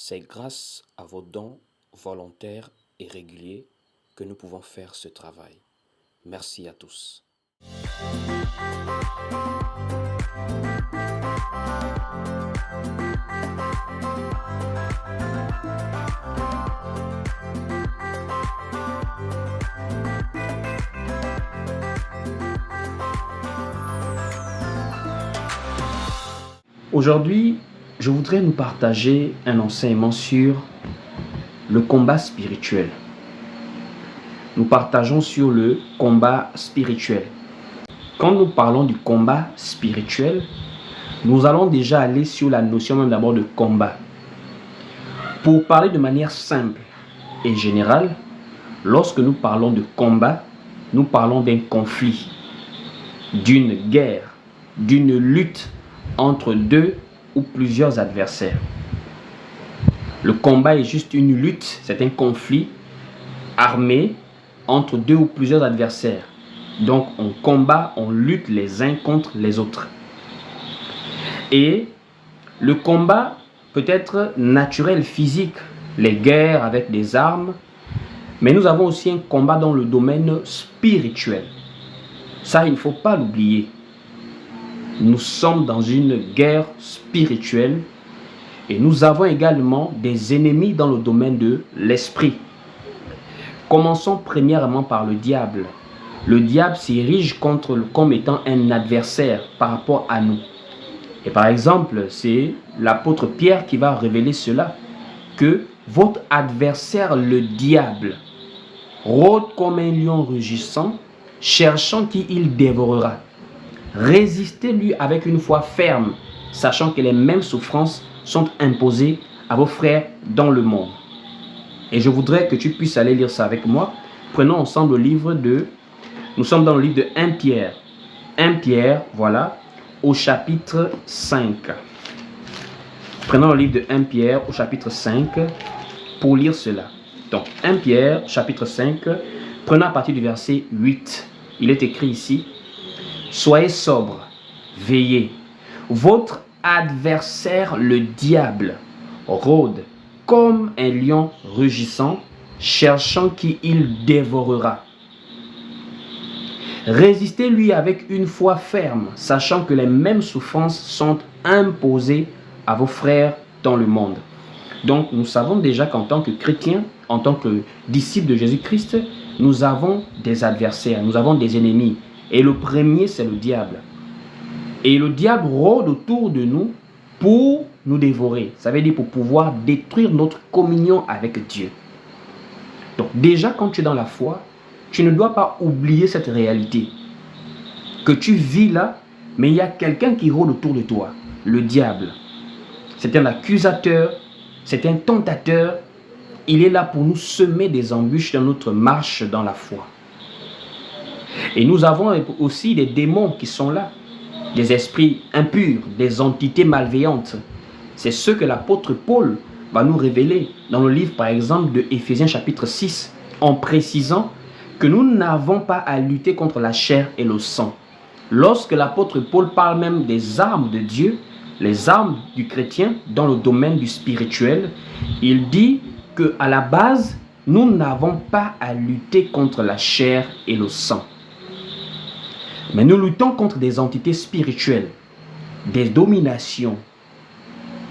C'est grâce à vos dons volontaires et réguliers que nous pouvons faire ce travail. Merci à tous. Aujourd'hui, je voudrais nous partager un enseignement sur le combat spirituel. Nous partageons sur le combat spirituel. Quand nous parlons du combat spirituel, nous allons déjà aller sur la notion même d'abord de combat. Pour parler de manière simple et générale, lorsque nous parlons de combat, nous parlons d'un conflit, d'une guerre, d'une lutte entre deux ou plusieurs adversaires. Le combat est juste une lutte, c'est un conflit armé entre deux ou plusieurs adversaires. Donc on combat, on lutte les uns contre les autres. Et le combat peut être naturel, physique, les guerres avec des armes, mais nous avons aussi un combat dans le domaine spirituel. Ça, il ne faut pas l'oublier. Nous sommes dans une guerre spirituelle et nous avons également des ennemis dans le domaine de l'esprit. Commençons premièrement par le diable. Le diable s'érige comme étant un adversaire par rapport à nous. Et par exemple, c'est l'apôtre Pierre qui va révéler cela, que votre adversaire, le diable, rôde comme un lion rugissant, cherchant qui il dévorera. Résistez-lui avec une foi ferme, sachant que les mêmes souffrances sont imposées à vos frères dans le monde. Et je voudrais que tu puisses aller lire ça avec moi. Prenons ensemble le livre de... Nous sommes dans le livre de 1 Pierre. 1 Pierre, voilà, au chapitre 5. Prenons le livre de 1 Pierre au chapitre 5 pour lire cela. Donc, 1 Pierre, chapitre 5, prenons à partir du verset 8. Il est écrit ici: soyez sobres, veillez. Votre adversaire, le diable, rôde comme un lion rugissant, cherchant qui il dévorera. Résistez-lui avec une foi ferme, sachant que les mêmes souffrances sont imposées à vos frères dans le monde. Donc, nous savons déjà qu'en tant que chrétiens, en tant que disciples de Jésus-Christ, nous avons des adversaires, nous avons des ennemis. Et le premier, c'est le diable. Et le diable rôde autour de nous pour nous dévorer. Ça veut dire pour pouvoir détruire notre communion avec Dieu. Donc déjà, quand tu es dans la foi, tu ne dois pas oublier cette réalité. Que tu vis là, mais il y a quelqu'un qui rôde autour de toi. Le diable. C'est un accusateur, c'est un tentateur. Il est là pour nous semer des embûches dans notre marche dans la foi. Et nous avons aussi des démons qui sont là, des esprits impurs, des entités malveillantes. C'est ce que l'apôtre Paul va nous révéler dans le livre par exemple de Éphésiens chapitre 6, en précisant que nous n'avons pas à lutter contre la chair et le sang. Lorsque l'apôtre Paul parle même des armes de Dieu, les armes du chrétien dans le domaine du spirituel, il dit qu'à la base, nous n'avons pas à lutter contre la chair et le sang. Mais nous luttons contre des entités spirituelles, des dominations,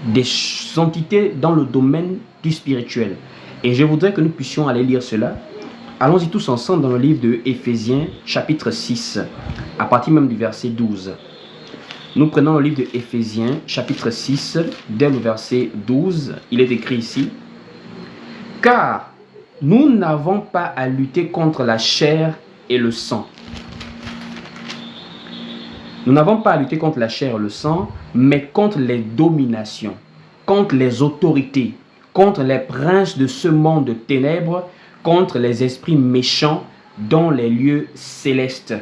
des entités dans le domaine du spirituel. Et je voudrais que nous puissions aller lire cela. Allons-y tous ensemble dans le livre de Éphésiens, chapitre 6, à partir même du verset 12. Nous prenons le livre de Éphésiens, chapitre 6, dès le verset 12. Il est écrit ici: car nous n'avons pas à lutter contre la chair et le sang. Nous n'avons pas à lutter contre la chair et le sang, mais contre les dominations, contre les autorités, contre les princes de ce monde de ténèbres, contre les esprits méchants dans les lieux célestes.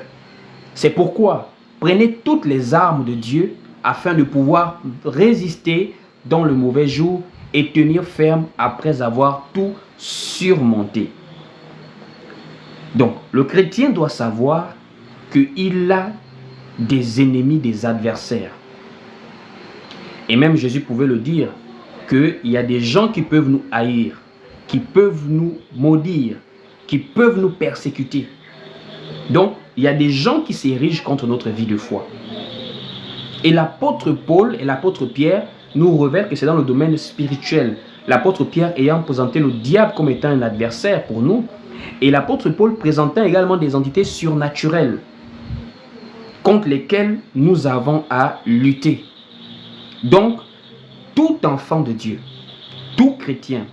C'est pourquoi prenez toutes les armes de Dieu afin de pouvoir résister dans le mauvais jour et tenir ferme après avoir tout surmonté. Donc, le chrétien doit savoir qu'il a des ennemis, des adversaires. Et même Jésus pouvait le dire, qu'il y a des gens qui peuvent nous haïr, qui peuvent nous maudire, qui peuvent nous persécuter. Donc, il y a des gens qui s'érigent contre notre vie de foi. Et l'apôtre Paul et l'apôtre Pierre nous révèlent que c'est dans le domaine spirituel. L'apôtre Pierre ayant présenté le diable comme étant un adversaire pour nous, et l'apôtre Paul présentant également des entités surnaturelles contre lesquelles nous avons à lutter. Donc, tout enfant de Dieu, tout chrétien,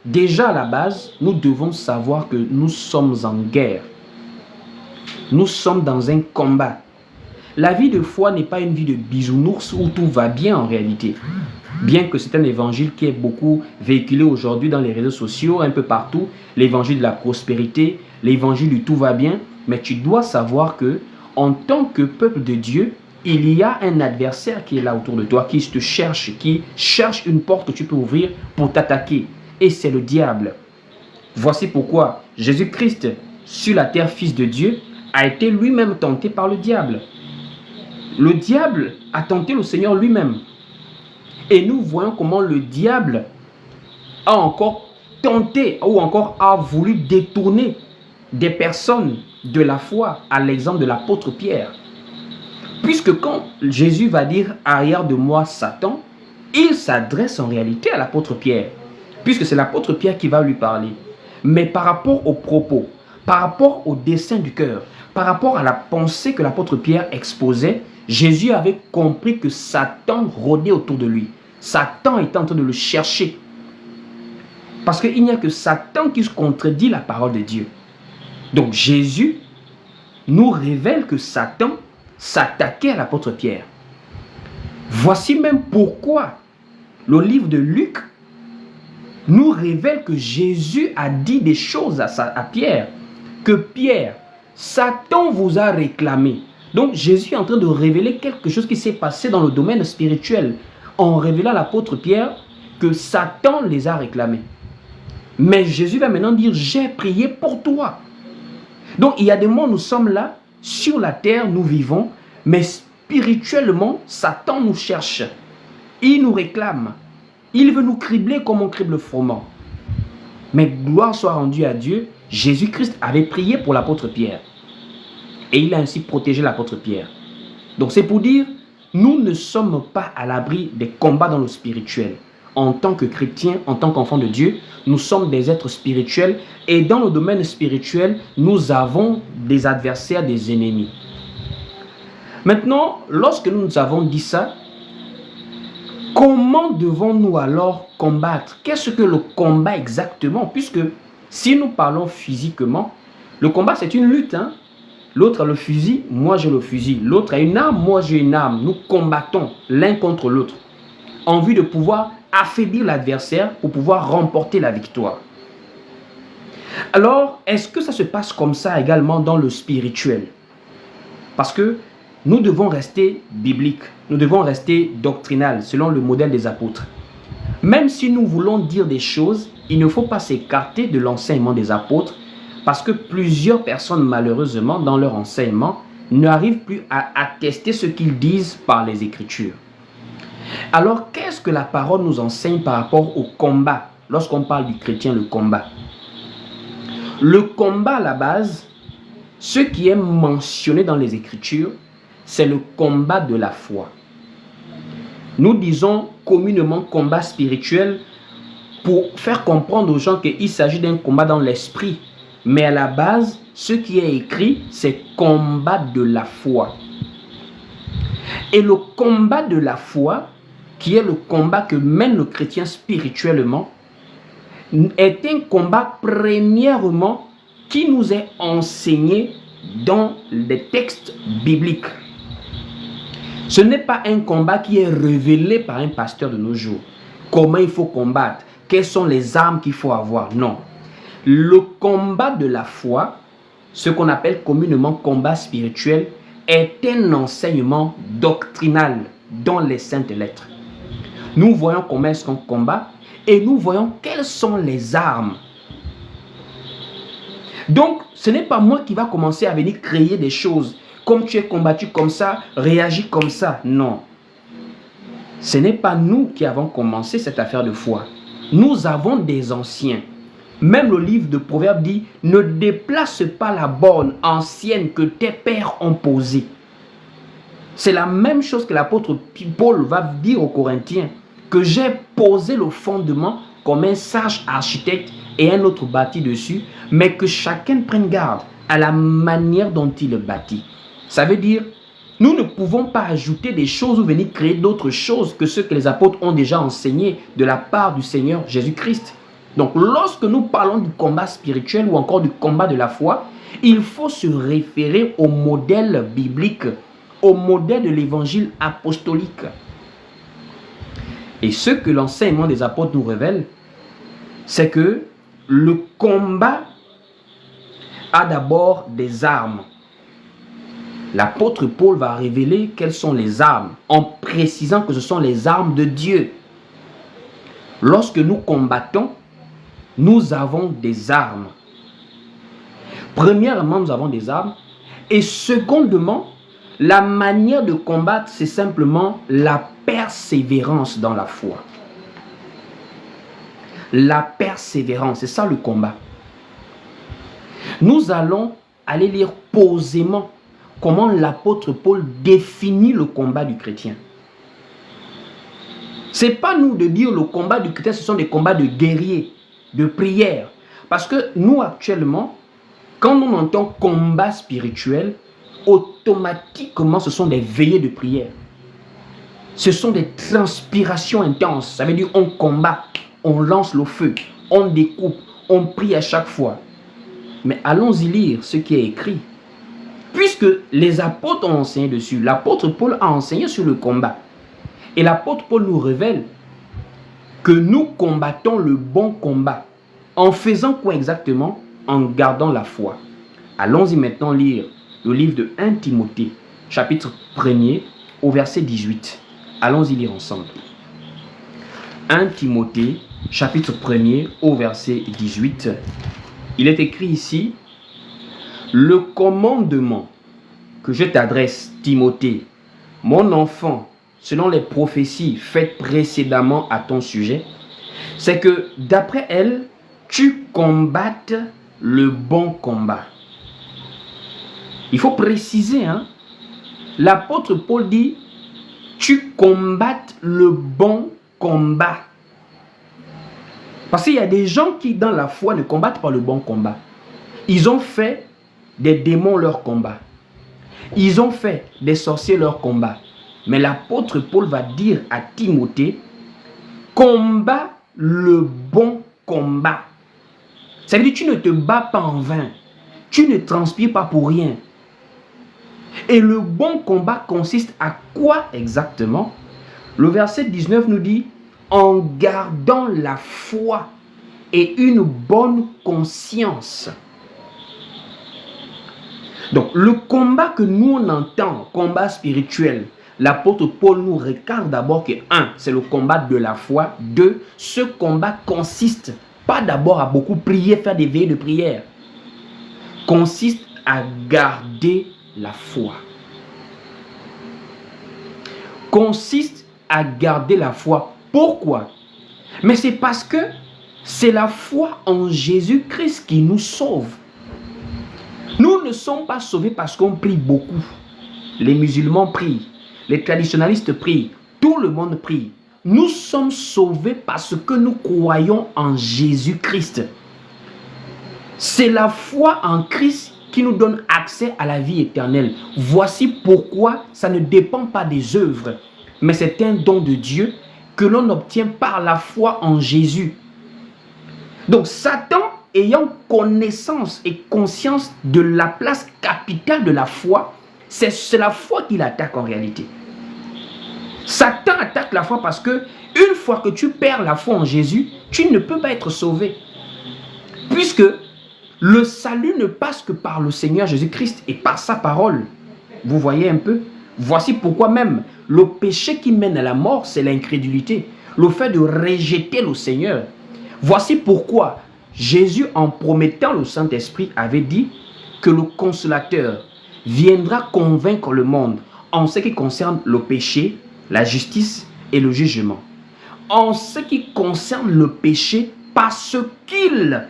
déjà à la base, nous devons savoir que nous sommes en guerre. Nous sommes dans un combat. La vie de foi n'est pas une vie de bisounours où tout va bien en réalité. Bien que c'est un évangile qui est beaucoup véhiculé aujourd'hui dans les réseaux sociaux, un peu partout, l'évangile de la prospérité, l'évangile du tout va bien, mais tu dois savoir que en tant que peuple de Dieu, il y a un adversaire qui est là autour de toi, qui te cherche, qui cherche une porte que tu peux ouvrir pour t'attaquer. Et c'est le diable. Voici pourquoi Jésus-Christ, sur la terre, fils de Dieu, a été lui-même tenté par le diable. Le diable a tenté le Seigneur lui-même. Et nous voyons comment le diable a encore tenté ou encore a voulu détourner des personnes de la foi, à l'exemple de l'apôtre Pierre. Puisque quand Jésus va dire « arrière de moi, Satan », il s'adresse en réalité à l'apôtre Pierre, puisque c'est l'apôtre Pierre qui va lui parler. Mais par rapport aux propos, par rapport au dessein du cœur, par rapport à la pensée que l'apôtre Pierre exposait, Jésus avait compris que Satan rôdait autour de lui. Satan était en train de le chercher. Parce qu'il n'y a que Satan qui se contredit la parole de Dieu. Donc Jésus nous révèle que Satan s'attaquait à l'apôtre Pierre. Voici même pourquoi le livre de Luc nous révèle que Jésus a dit des choses à Pierre. Que Pierre, Satan vous a réclamé. Donc Jésus est en train de révéler quelque chose qui s'est passé dans le domaine spirituel, en révélant à l'apôtre Pierre que Satan les a réclamés. Mais Jésus va maintenant dire, j'ai prié pour toi. Donc il y a des moments où nous sommes là, sur la terre nous vivons, mais spirituellement, Satan nous cherche. Il nous réclame. Il veut nous cribler comme on crible le froment. Mais gloire soit rendue à Dieu, Jésus-Christ avait prié pour l'apôtre Pierre. Et il a ainsi protégé l'apôtre Pierre. Donc c'est pour dire, nous ne sommes pas à l'abri des combats dans le spirituel. En tant que chrétiens, en tant qu'enfants de Dieu, nous sommes des êtres spirituels. Et dans le domaine spirituel, nous avons des adversaires, des ennemis. Maintenant, lorsque nous avons dit ça, comment devons-nous alors combattre? Qu'est-ce que le combat exactement? Puisque si nous parlons physiquement, le combat c'est une lutte. L'autre a le fusil, moi j'ai le fusil. L'autre a une arme, moi j'ai une arme. Nous combattons l'un contre l'autre en vue de pouvoir affaiblir l'adversaire pour pouvoir remporter la victoire. Alors, est-ce que ça se passe comme ça également dans le spirituel? Parce que nous devons rester bibliques, nous devons rester doctrinal selon le modèle des apôtres. Même si nous voulons dire des choses, il ne faut pas s'écarter de l'enseignement des apôtres parce que plusieurs personnes, malheureusement, dans leur enseignement, n'arrivent plus à attester ce qu'ils disent par les Écritures. Alors, qu'est-ce que la parole nous enseigne par rapport au combat? Lorsqu'on parle du chrétien, le combat. Le combat, à la base, ce qui est mentionné dans les Écritures, c'est le combat de la foi. Nous disons communément combat spirituel pour faire comprendre aux gens qu'il s'agit d'un combat dans l'esprit. Mais à la base, ce qui est écrit, c'est combat de la foi. Et le combat de la foi, qui est le combat que mène le chrétien spirituellement, est un combat premièrement qui nous est enseigné dans les textes bibliques. Ce n'est pas un combat qui est révélé par un pasteur de nos jours. Comment il faut combattre? Quelles sont les armes qu'il faut avoir? Non. Le combat de la foi, ce qu'on appelle communément combat spirituel, est un enseignement doctrinal dans les saintes lettres. Nous voyons comment est-ce qu'on combat et nous voyons quelles sont les armes. Donc, ce n'est pas moi qui va commencer à venir créer des choses. Comme tu es combattu comme ça, réagis comme ça. Non. Ce n'est pas nous qui avons commencé cette affaire de foi. Nous avons des anciens. Même le livre de Proverbes dit, ne déplace pas la borne ancienne que tes pères ont posée. C'est la même chose que l'apôtre Paul va dire aux Corinthiens, que j'ai posé le fondement comme un sage architecte et un autre bâti dessus, mais que chacun prenne garde à la manière dont il le bâtit. Ça veut dire, nous ne pouvons pas ajouter des choses ou venir créer d'autres choses que ce que les apôtres ont déjà enseigné de la part du Seigneur Jésus-Christ. Donc, lorsque nous parlons du combat spirituel ou encore du combat de la foi, il faut se référer au modèle biblique, au modèle de l'évangile apostolique. Et ce que l'enseignement des apôtres nous révèle, c'est que le combat a d'abord des armes. L'apôtre Paul va révéler quelles sont les armes, en précisant que ce sont les armes de Dieu. Lorsque nous combattons, nous avons des armes. Premièrement, nous avons des armes. Et secondement, la manière de combattre, c'est simplement la persévérance dans la foi. La persévérance, c'est ça le combat. Nous allons aller lire posément comment l'apôtre Paul définit le combat du chrétien. Ce n'est pas nous de dire le combat du chrétien, ce sont des combats de guerriers, de prière. Parce que nous actuellement, quand on entend combat spirituel, automatiquement ce sont des veillées de prière. Ce sont des transpirations intenses. Ça veut dire on combat, on lance le feu, on découpe, on prie à chaque fois. Mais allons-y lire ce qui est écrit. Puisque les apôtres ont enseigné dessus, l'apôtre Paul a enseigné sur le combat. Et l'apôtre Paul nous révèle que nous combattons le bon combat. En faisant quoi exactement? En gardant la foi. Allons-y maintenant lire le livre de 1 Timothée, chapitre 1er, au verset 18. Allons-y lire ensemble. 1 Timothée, chapitre 1er, au verset 18. Il est écrit ici, « Le commandement que je t'adresse, Timothée, mon enfant, selon les prophéties faites précédemment à ton sujet, c'est que d'après elles, tu combattes le bon combat. » Il faut préciser, hein? L'apôtre Paul dit, tu combattes le bon combat. Parce qu'il y a des gens qui, dans la foi, ne combattent pas le bon combat. Ils ont fait des démons leur combat. Ils ont fait des sorciers leur combat. Mais l'apôtre Paul va dire à Timothée, combat le bon combat. Ça veut dire que tu ne te bats pas en vain. Tu ne transpires pas pour rien. Et le bon combat consiste à quoi exactement? Le verset 19 nous dit, en gardant la foi et une bonne conscience. Donc, le combat que nous on entend, combat spirituel, l'apôtre Paul nous recadre d'abord que 1, c'est le combat de la foi. 2, ce combat consiste pas d'abord à beaucoup prier, faire des veillées de prière. Consiste à garder la foi. Consiste à garder la foi. Pourquoi? Mais c'est parce que c'est la foi en Jésus-Christ qui nous sauve. Nous ne sommes pas sauvés parce qu'on prie beaucoup. Les musulmans prient, les traditionalistes prient, tout le monde prie. Nous sommes sauvés parce que nous croyons en Jésus-Christ. C'est la foi en Christ qui nous donne accès à la vie éternelle. Voici pourquoi ça ne dépend pas des œuvres, mais c'est un don de Dieu que l'on obtient par la foi en Jésus. Donc Satan, ayant connaissance et conscience de la place capitale de la foi, c'est la foi qu'il attaque en réalité. Satan attaque la foi parce que une fois que tu perds la foi en Jésus, tu ne peux pas être sauvé. Puisque le salut ne passe que par le Seigneur Jésus-Christ et par sa parole. Vous voyez un peu? Voici pourquoi même le péché qui mène à la mort, c'est l'incrédulité. Le fait de rejeter le Seigneur. Voici pourquoi Jésus, en promettant le Saint-Esprit, avait dit que le Consolateur viendra convaincre le monde en ce qui concerne le péché, la justice et le jugement. En ce qui concerne le péché, parce qu'ils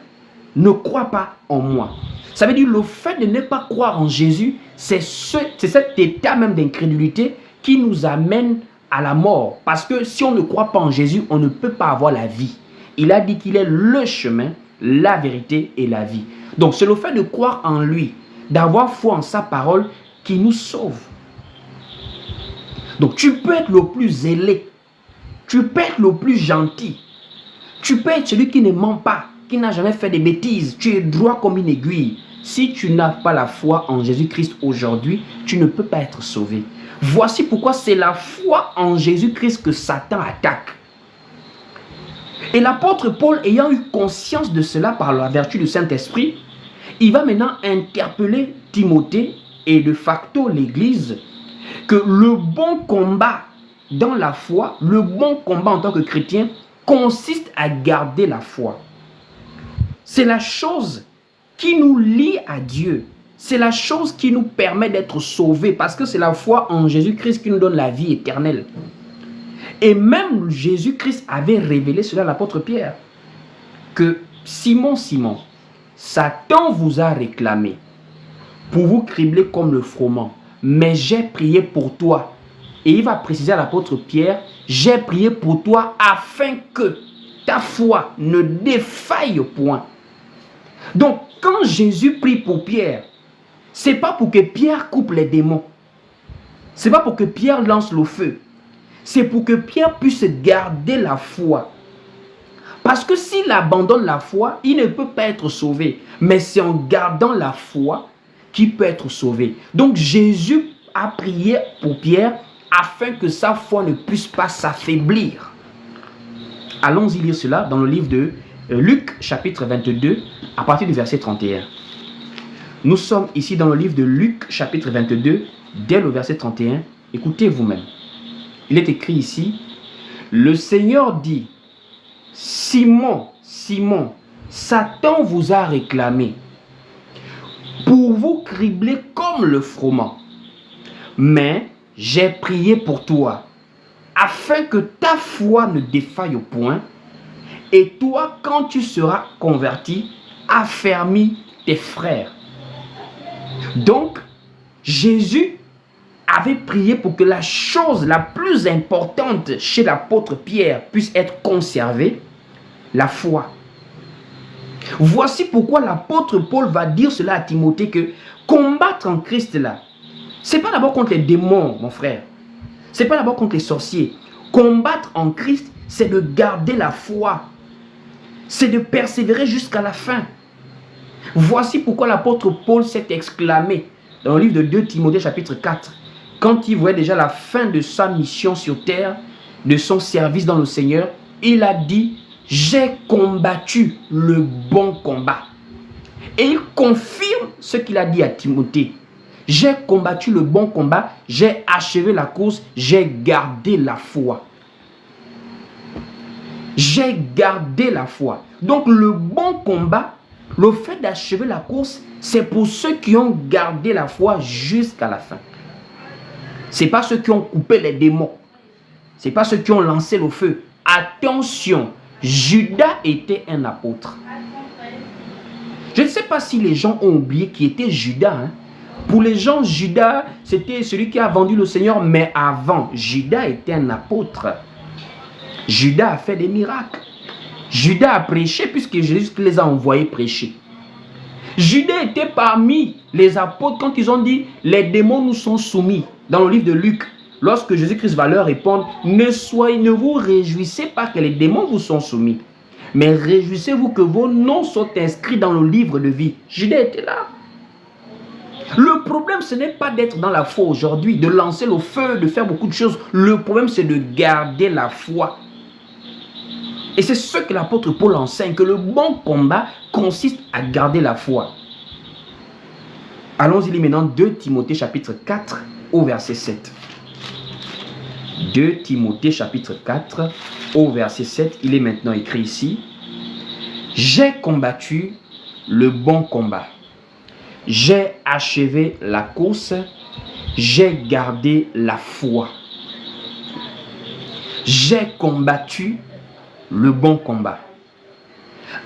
ne croient pas en moi. Ça veut dire le fait de ne pas croire en Jésus, c'est cet état même d'incrédulité qui nous amène à la mort. Parce que si on ne croit pas en Jésus, on ne peut pas avoir la vie. Il a dit qu'il est le chemin, la vérité et la vie. Donc c'est le fait de croire en lui, d'avoir foi en sa parole qui nous sauve. Donc tu peux être le plus zélé, tu peux être le plus gentil, tu peux être celui qui ne ment pas, qui n'a jamais fait de bêtises, tu es droit comme une aiguille. Si tu n'as pas la foi en Jésus-Christ aujourd'hui, tu ne peux pas être sauvé. Voici pourquoi c'est la foi en Jésus-Christ que Satan attaque. Et l'apôtre Paul, ayant eu conscience de cela par la vertu du Saint-Esprit, il va maintenant interpeller Timothée et de facto l'Église que le bon combat dans la foi, le bon combat en tant que chrétien, consiste à garder la foi. C'est la chose qui nous lie à Dieu. C'est la chose qui nous permet d'être sauvés parce que c'est la foi en Jésus-Christ qui nous donne la vie éternelle. Et même Jésus-Christ avait révélé cela à l'apôtre Pierre, que Simon, Simon, Satan vous a réclamé pour vous cribler comme le froment, mais j'ai prié pour toi. Et il va préciser à l'apôtre Pierre, j'ai prié pour toi afin que ta foi ne défaille point. Donc, quand Jésus prie pour Pierre, ce n'est pas pour que Pierre coupe les démons. Ce n'est pas pour que Pierre lance le feu. C'est pour que Pierre puisse garder la foi. Parce que s'il abandonne la foi, il ne peut pas être sauvé. Mais c'est en gardant la foi qu'il peut être sauvé. Donc Jésus a prié pour Pierre afin que sa foi ne puisse pas s'affaiblir. Allons-y lire cela dans le livre de Luc chapitre 22 à partir du verset 31. Nous sommes ici dans le livre de Luc chapitre 22 dès le verset 31. Écoutez vous-même. Il est écrit ici, le Seigneur dit, Simon, Simon, Satan vous a réclamé pour vous cribler comme le froment. Mais j'ai prié pour toi, afin que ta foi ne défaille point, et toi, quand tu seras converti, affermis tes frères. Donc, Jésus avait prié pour que la chose la plus importante chez l'apôtre Pierre puisse être conservée, la foi. Voici pourquoi l'apôtre Paul va dire cela à Timothée que combattre en Christ là, ce n'est pas d'abord contre les démons, mon frère. Ce n'est pas d'abord contre les sorciers. Combattre en Christ, c'est de garder la foi. C'est de persévérer jusqu'à la fin. Voici pourquoi l'apôtre Paul s'est exclamé dans le livre de 2 Timothée chapitre 4. Quand il voyait déjà la fin de sa mission sur terre, de son service dans le Seigneur, il a dit, j'ai combattu le bon combat. Et il confirme ce qu'il a dit à Timothée. J'ai combattu le bon combat, j'ai achevé la course, j'ai gardé la foi. J'ai gardé la foi. Donc le bon combat, le fait d'achever la course, c'est pour ceux qui ont gardé la foi jusqu'à la fin. Ce n'est pas ceux qui ont coupé les démons. Ce n'est pas ceux qui ont lancé le feu. Attention, Judas était un apôtre. Je ne sais pas si les gens ont oublié qui était Judas. Pour les gens, Judas, c'était celui qui a vendu le Seigneur. Mais avant, Judas était un apôtre. Judas a fait des miracles. Judas a prêché puisque Jésus les a envoyés prêcher. Judas était parmi les apôtres quand ils ont dit « Les démons nous sont soumis » dans le livre de Luc. Lorsque Jésus-Christ va leur répondre « Ne vous réjouissez pas que les démons vous sont soumis, mais réjouissez-vous que vos noms sont inscrits dans le livre de vie. » Judas était là. Le problème, ce n'est pas d'être dans la foi aujourd'hui, de lancer le feu, de faire beaucoup de choses. Le problème, c'est de garder la foi. Et c'est ce que l'apôtre Paul enseigne, que le bon combat consiste à garder la foi. Allons-y maintenant, 2 Timothée chapitre 4 au verset 7. 2 Timothée chapitre 4 au verset 7, il est maintenant écrit ici. J'ai combattu le bon combat. J'ai achevé la course. J'ai gardé la foi. J'ai combattu le bon combat.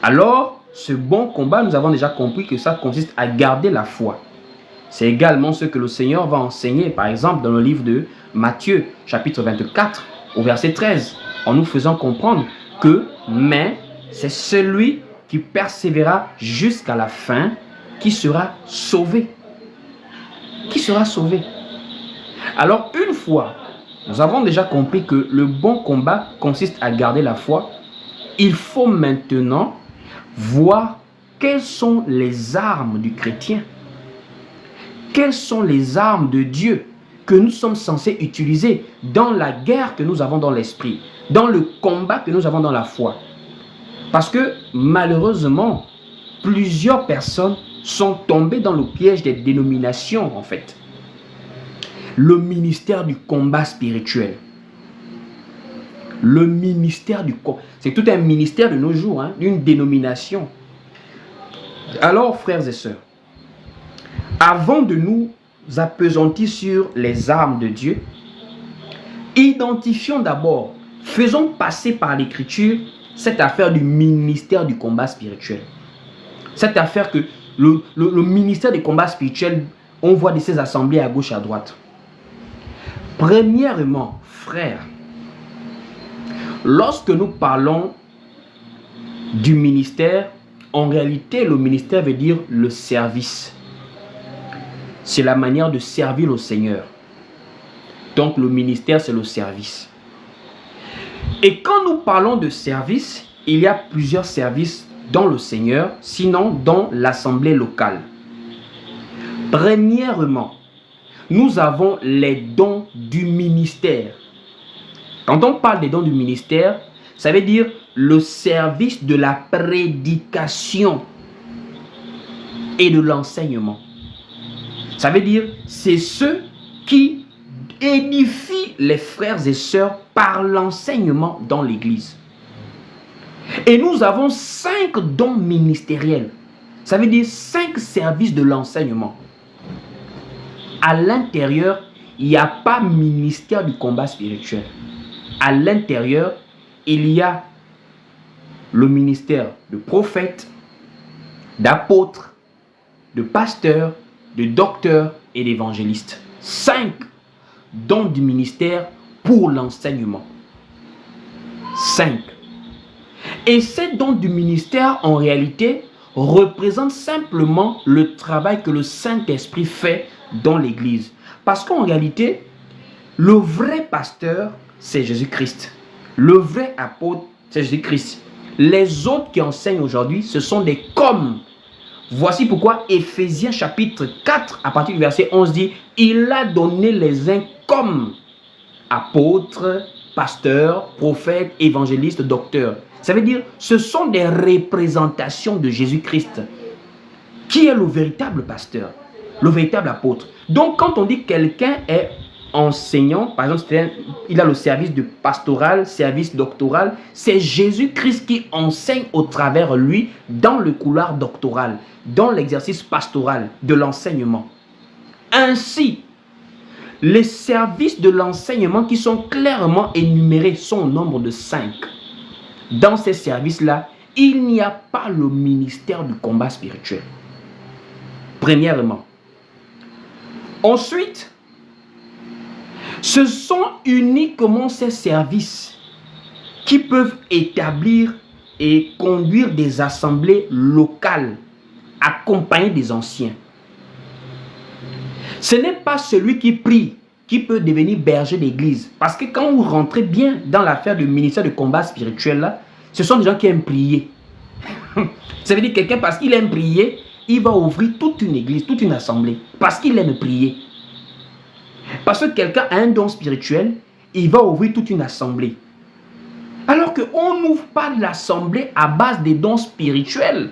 Alors, ce bon combat, nous avons déjà compris que ça consiste à garder la foi. C'est également ce que le Seigneur va enseigner, par exemple, dans le livre de Matthieu, chapitre 24, au verset 13, en nous faisant comprendre que, mais c'est celui qui persévérera jusqu'à la fin qui sera sauvé. Qui sera sauvé. Alors, une fois, nous avons déjà compris que le bon combat consiste à garder la foi. Il faut maintenant voir quelles sont les armes du chrétien. Quelles sont les armes de Dieu que nous sommes censés utiliser dans la guerre que nous avons dans l'esprit, dans le combat que nous avons dans la foi. Parce que malheureusement, plusieurs personnes sont tombées dans le piège des dénominations en fait. Le ministère du combat spirituel. Le ministère du combat. C'est tout un ministère de nos jours, hein, une dénomination. Alors frères et sœurs, avant de nous appesantir sur les armes de Dieu, identifions d'abord, faisons passer par l'écriture cette affaire du ministère du combat spirituel. Cette affaire que le ministère du combat spirituel, on voit de ces assemblées à gauche, à droite. Premièrement, frères, lorsque nous parlons du ministère, en réalité, le ministère veut dire le service. C'est la manière de servir le Seigneur. Donc le ministère, c'est le service. Et quand nous parlons de service, il y a plusieurs services dans le Seigneur, sinon dans l'assemblée locale. Premièrement, nous avons les dons du ministère. Quand on parle des dons du ministère, ça veut dire le service de la prédication et de l'enseignement. Ça veut dire, c'est ceux qui édifient les frères et sœurs par l'enseignement dans l'église. Et nous avons 5 dons ministériels. Ça veut dire 5 services de l'enseignement. À l'intérieur, il n'y a pas ministère du combat spirituel. À l'intérieur, il y a le ministère de prophète, d'apôtre, de pasteur, de docteur et d'évangéliste. 5 dons du ministère pour l'enseignement. 5. Et ces dons du ministère, en réalité, représentent simplement le travail que le Saint-Esprit fait dans l'Église. Parce qu'en réalité, le vrai pasteur, c'est Jésus-Christ. Le vrai apôtre, c'est Jésus-Christ. Les autres qui enseignent aujourd'hui, ce sont des comme. Voici pourquoi Éphésiens chapitre 4, à partir du verset 11 dit, il a donné les uns comme apôtres, pasteurs, prophètes, évangélistes, docteurs. Ça veut dire, ce sont des représentations de Jésus-Christ, qui est le véritable pasteur, le véritable apôtre. Donc, quand on dit quelqu'un est enseignant, par exemple, il a le service de pastoral, service doctoral, c'est Jésus-Christ qui enseigne au travers lui dans le couloir doctoral, dans l'exercice pastoral de l'enseignement. Ainsi, les services de l'enseignement qui sont clairement énumérés sont au nombre de 5. Dans ces services-là, il n'y a pas le ministère du combat spirituel. Premièrement. Ensuite, ce sont uniquement ces services qui peuvent établir et conduire des assemblées locales, accompagnées des anciens. Ce n'est pas celui qui prie qui peut devenir berger d'église. Parce que quand vous rentrez bien dans l'affaire du ministère de combat spirituel, là, ce sont des gens qui aiment prier. Ça veut dire quelqu'un, parce qu'il aime prier, il va ouvrir toute une église, toute une assemblée. Parce qu'il aime prier. Parce que quelqu'un a un don spirituel, il va ouvrir toute une assemblée. Alors qu'on n'ouvre pas l'assemblée à base des dons spirituels.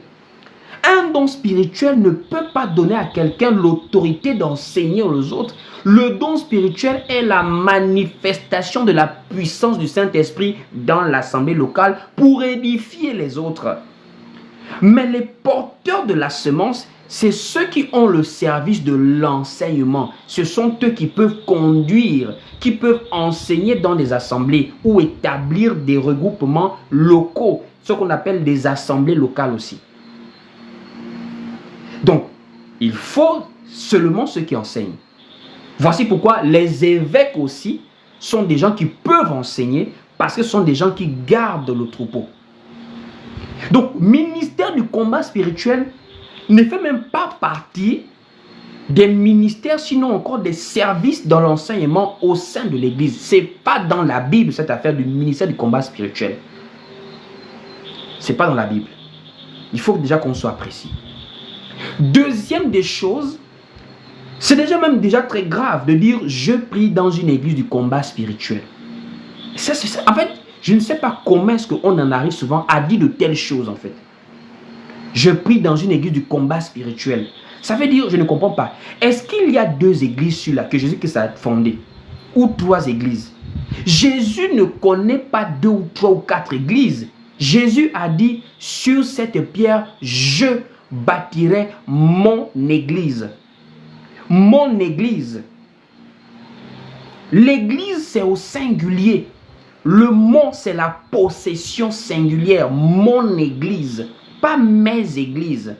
Un don spirituel ne peut pas donner à quelqu'un l'autorité d'enseigner aux autres. Le don spirituel est la manifestation de la puissance du Saint-Esprit dans l'assemblée locale pour édifier les autres. Mais les porteurs de la semence, c'est ceux qui ont le service de l'enseignement. Ce sont eux qui peuvent conduire, qui peuvent enseigner dans des assemblées ou établir des regroupements locaux, ce qu'on appelle des assemblées locales aussi. Donc, il faut seulement ceux qui enseignent. Voici pourquoi les évêques aussi sont des gens qui peuvent enseigner parce que ce sont des gens qui gardent le troupeau. Donc, ministère du combat spirituel ne fait même pas partie des ministères, sinon encore des services dans l'enseignement au sein de l'Église. Ce n'est pas dans la Bible cette affaire du ministère du combat spirituel. Ce n'est pas dans la Bible. Il faut déjà qu'on soit précis. Deuxième des choses, c'est déjà très grave de dire je prie dans une église du combat spirituel. En fait, je ne sais pas comment est-ce qu'on en arrive souvent à dire de telles choses en fait. Je prie dans une église du combat spirituel. Ça veut dire, je ne comprends pas. Est-ce qu'il y a 2 églises sur là que Jésus-Christ a fondées? Ou 3 églises? Jésus ne connaît pas 2 ou 3 ou 4 églises. Jésus a dit, sur cette pierre, je bâtirai mon église. Mon église. L'église, c'est au singulier. Le mon, c'est la possession singulière. Mon église. Pas mes églises.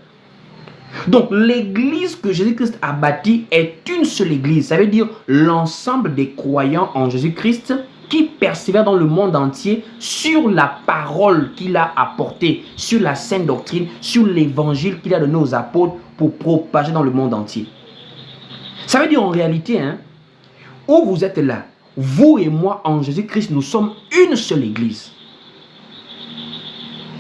Donc, l'église que Jésus-Christ a bâtie est une seule église. Ça veut dire l'ensemble des croyants en Jésus-Christ qui persévèrent dans le monde entier sur la parole qu'il a apportée, sur la sainte doctrine, sur l'évangile qu'il a donné aux apôtres pour propager dans le monde entier. Ça veut dire en réalité, où vous êtes là, vous et moi en Jésus-Christ, nous sommes une seule église.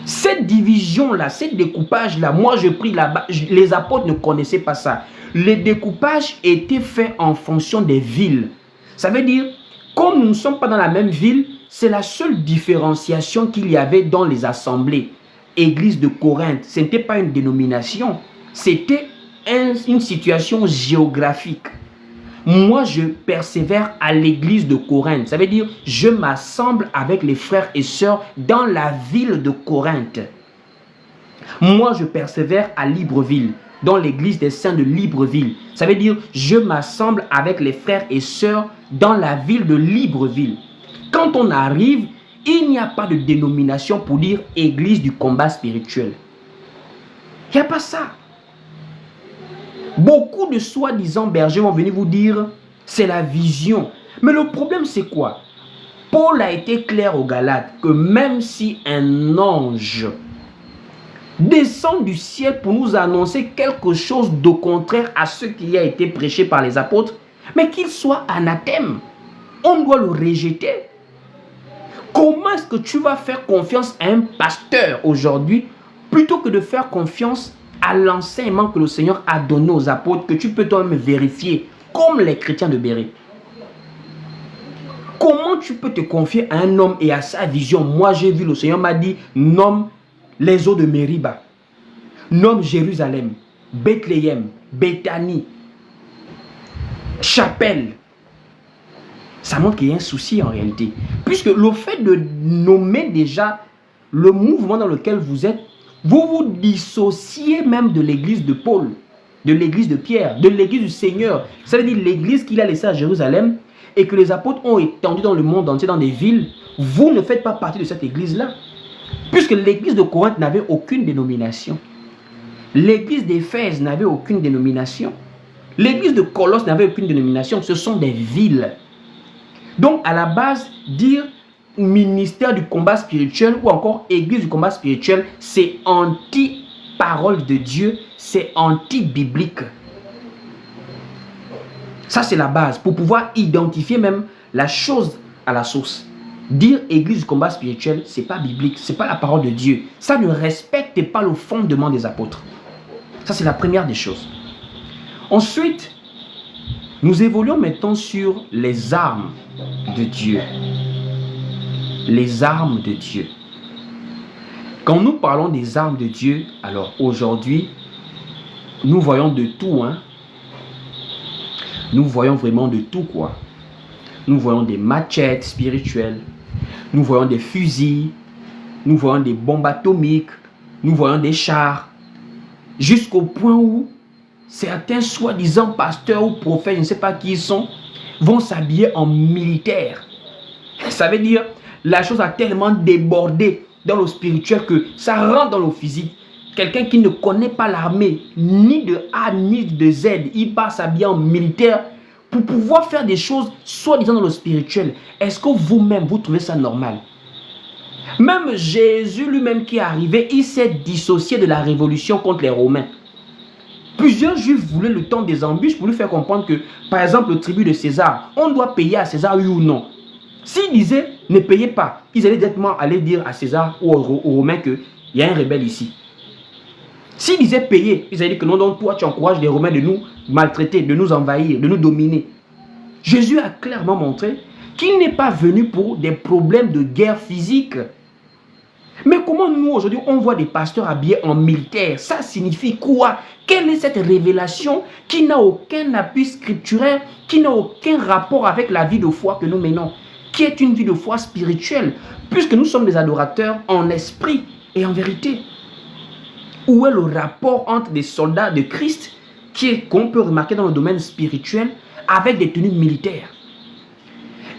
Cette division-là, ce découpage-là, moi je prie là-bas, les apôtres ne connaissaient pas ça. Le découpage était fait en fonction des villes. Ça veut dire, comme nous ne sommes pas dans la même ville, c'est la seule différenciation qu'il y avait dans les assemblées. Église de Corinthe, ce n'était pas une dénomination, c'était une situation géographique. Moi, je persévère à l'église de Corinthe. Ça veut dire, je m'assemble avec les frères et sœurs dans la ville de Corinthe. Moi, je persévère à Libreville, dans l'église des saints de Libreville. Ça veut dire, je m'assemble avec les frères et sœurs dans la ville de Libreville. Quand on arrive, il n'y a pas de dénomination pour dire église du combat spirituel. Il n'y a pas ça. Beaucoup de soi-disant bergers vont venir vous dire c'est la vision. Mais le problème c'est quoi? Paul a été clair aux Galates que même si un ange descend du ciel pour nous annoncer quelque chose de contraire à ce qui a été prêché par les apôtres, mais qu'il soit anathème, on doit le rejeter. Comment est-ce que tu vas faire confiance à un pasteur aujourd'hui plutôt que de faire confiance à l'enseignement que le Seigneur a donné aux apôtres, que tu peux toi-même vérifier, comme les chrétiens de Béret? Comment tu peux te confier à un homme et à sa vision? Moi, j'ai vu, le Seigneur m'a dit, nomme les eaux de Mériba, nomme Jérusalem, Bethléem, Béthanie, Chapelle. Ça montre qu'il y a un souci en réalité. Puisque le fait de nommer déjà le mouvement dans lequel vous êtes, vous vous dissociez même de l'église de Paul, de l'église de Pierre, de l'église du Seigneur. Ça veut dire l'église qu'il a laissée à Jérusalem et que les apôtres ont étendu dans le monde entier, dans des villes. Vous ne faites pas partie de cette église-là. Puisque l'église de Corinthe n'avait aucune dénomination. L'église d'Éphèse n'avait aucune dénomination. L'église de Colosse n'avait aucune dénomination. Ce sont des villes. Donc à la base, dire ministère du combat spirituel ou encore église du combat spirituel, c'est anti-parole de Dieu, c'est anti-biblique. Ça c'est la base pour pouvoir identifier même la chose à la source. Dire église du combat spirituel, c'est pas biblique, c'est pas la parole de Dieu. Ça ne respecte pas le fondement des apôtres. Ça c'est la première des choses. Ensuite, nous évoluons maintenant sur les armes de Dieu. Les armes de Dieu. Quand nous parlons des armes de Dieu, alors aujourd'hui, nous voyons de tout. Nous voyons vraiment de tout quoi. Nous voyons des machettes spirituelles. Nous voyons des fusils. Nous voyons des bombes atomiques. nous voyons des chars, jusqu'au point où certains soi-disant pasteurs ou prophètes, je ne sais pas qui ils sont, vont s'habiller en militaire. Ça veut dire, la chose a tellement débordé dans le spirituel que ça rentre dans le physique. Quelqu'un qui ne connaît pas l'armée, ni de A ni de Z, il va s'habiller en militaire pour pouvoir faire des choses soi-disant dans le spirituel. Est-ce que vous-même, vous trouvez ça normal? Même Jésus lui-même qui est arrivé, il s'est dissocié de la révolution contre les Romains. Plusieurs Juifs voulaient le temps des embûches pour lui faire comprendre que, par exemple, le tribut de César, on doit payer à César, oui ou non. S'ils disaient ne payez pas, ils allaient directement aller dire à César ou aux Romains qu'il y a un rebelle ici. S'ils disaient payer, ils allaient dire que non, donc toi tu encourages les Romains de nous maltraiter, de nous envahir, de nous dominer. Jésus a clairement montré qu'il n'est pas venu pour des problèmes de guerre physique. Mais comment nous aujourd'hui on voit des pasteurs habillés en militaire? Ça signifie quoi? Quelle est cette révélation qui n'a aucun appui scripturaire, qui n'a aucun rapport avec la vie de foi que nous menons, qui est une vie de foi spirituelle, puisque nous sommes des adorateurs en esprit et en vérité? Où est le rapport entre des soldats de Christ qu'on peut remarquer dans le domaine spirituel avec des tenues militaires?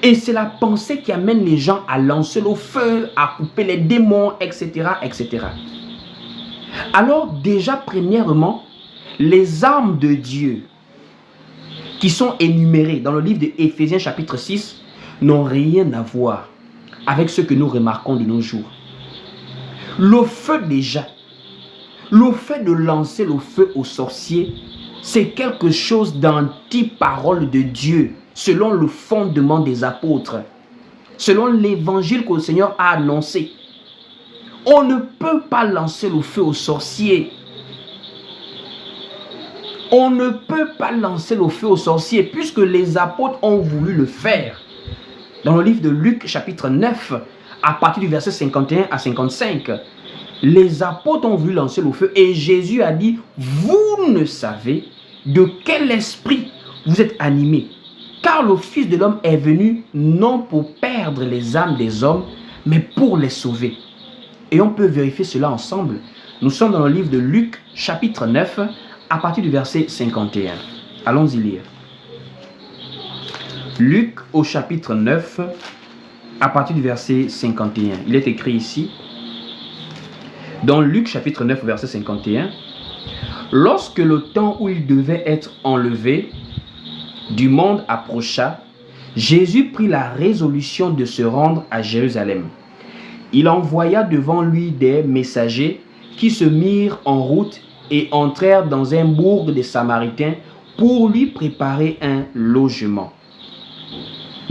Et c'est la pensée qui amène les gens à lancer le feu, à couper les démons, etc., etc. Alors déjà, premièrement, les armes de Dieu qui sont énumérées dans le livre de Éphésiens chapitre 6 n'ont rien à voir avec ce que nous remarquons de nos jours. Le feu déjà, le fait de lancer le feu aux sorciers, c'est quelque chose d'anti-parole de Dieu, selon le fondement des apôtres, selon l'évangile que le Seigneur a annoncé. On ne peut pas lancer le feu aux sorciers. On ne peut pas lancer le feu aux sorciers puisque les apôtres ont voulu le faire. Dans le livre de Luc chapitre 9, à partir du verset 51 à 55, les apôtres ont voulu lancer le feu et Jésus a dit, vous ne savez de quel esprit vous êtes animés, car le Fils de l'homme est venu non pour perdre les âmes des hommes, mais pour les sauver. Et on peut vérifier cela ensemble. Nous sommes dans le livre de Luc chapitre 9, à partir du verset 51. Allons-y lire. Luc au chapitre 9, à partir du verset 51. Il est écrit ici, dans Luc chapitre 9, verset 51, « Lorsque le temps où il devait être enlevé du monde approcha, Jésus prit la résolution de se rendre à Jérusalem. Il envoya devant lui des messagers qui se mirent en route et entrèrent dans un bourg des Samaritains pour lui préparer un logement.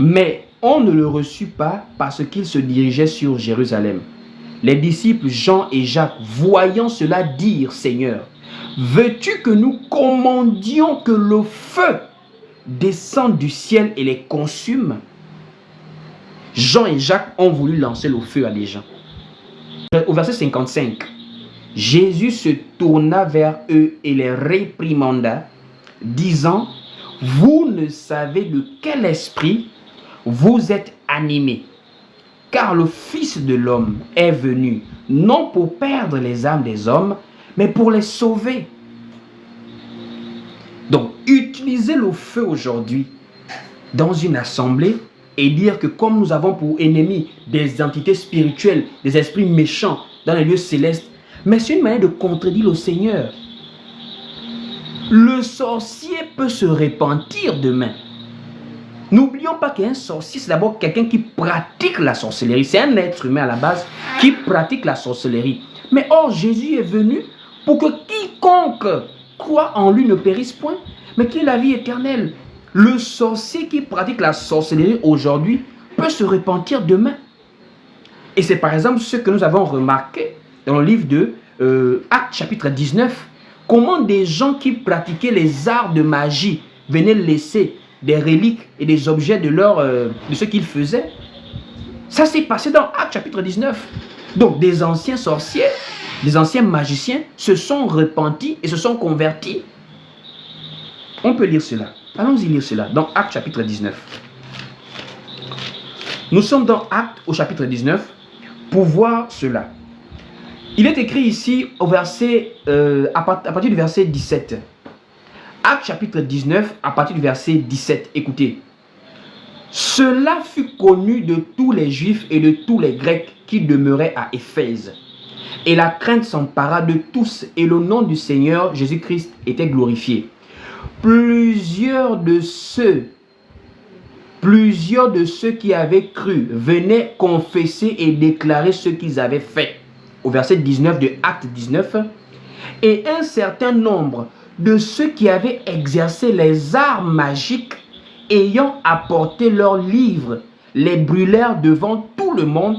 Mais on ne le reçut pas parce qu'il se dirigeait sur Jérusalem. Les disciples Jean et Jacques, voyant cela, dirent, « Seigneur, veux-tu que nous commandions que le feu descende du ciel et les consume ?» Jean et Jacques ont voulu lancer le feu à des gens. Au verset 55, Jésus se tourna vers eux et les réprimanda, disant, « Vous ne savez de quel esprit vous êtes animés, car le Fils de l'homme est venu, non pour perdre les âmes des hommes, mais pour les sauver. » Donc, utiliser le feu aujourd'hui dans une assemblée et dire que comme nous avons pour ennemis des entités spirituelles, des esprits méchants dans les lieux célestes, mais c'est une manière de contredire le Seigneur. Le sorcier peut se repentir demain. N'oublions pas qu'un sorcier, c'est d'abord quelqu'un qui pratique la sorcellerie. C'est un être humain à la base qui pratique la sorcellerie. Mais or, Jésus est venu pour que quiconque croit en lui ne périsse point, mais qu'il ait la vie éternelle. Le sorcier qui pratique la sorcellerie aujourd'hui peut se repentir demain. Et c'est par exemple ce que nous avons remarqué dans le livre de Actes chapitre 19. Comment des gens qui pratiquaient les arts de magie venaient laisser des reliques et des objets de ce qu'ils faisaient. Ça s'est passé dans Actes chapitre 19. Donc des anciens sorciers, des anciens magiciens se sont repentis et se sont convertis. On peut lire cela. Allons-y lire cela dans Actes chapitre 19. Nous sommes dans Actes au chapitre 19 pour voir cela. Il est écrit ici au verset, à partir du verset 17. Actes chapitre 19, à partir du verset 17. Écoutez. Cela fut connu de tous les Juifs et de tous les Grecs qui demeuraient à Éphèse. Et la crainte s'empara de tous, et le nom du Seigneur Jésus-Christ était glorifié. Plusieurs de ceux qui avaient cru venaient confesser et déclarer ce qu'ils avaient fait. Au verset 19 de Acte 19. Et un certain nombre de ceux qui avaient exercé les arts magiques, ayant apporté leurs livres, les brûlèrent devant tout le monde.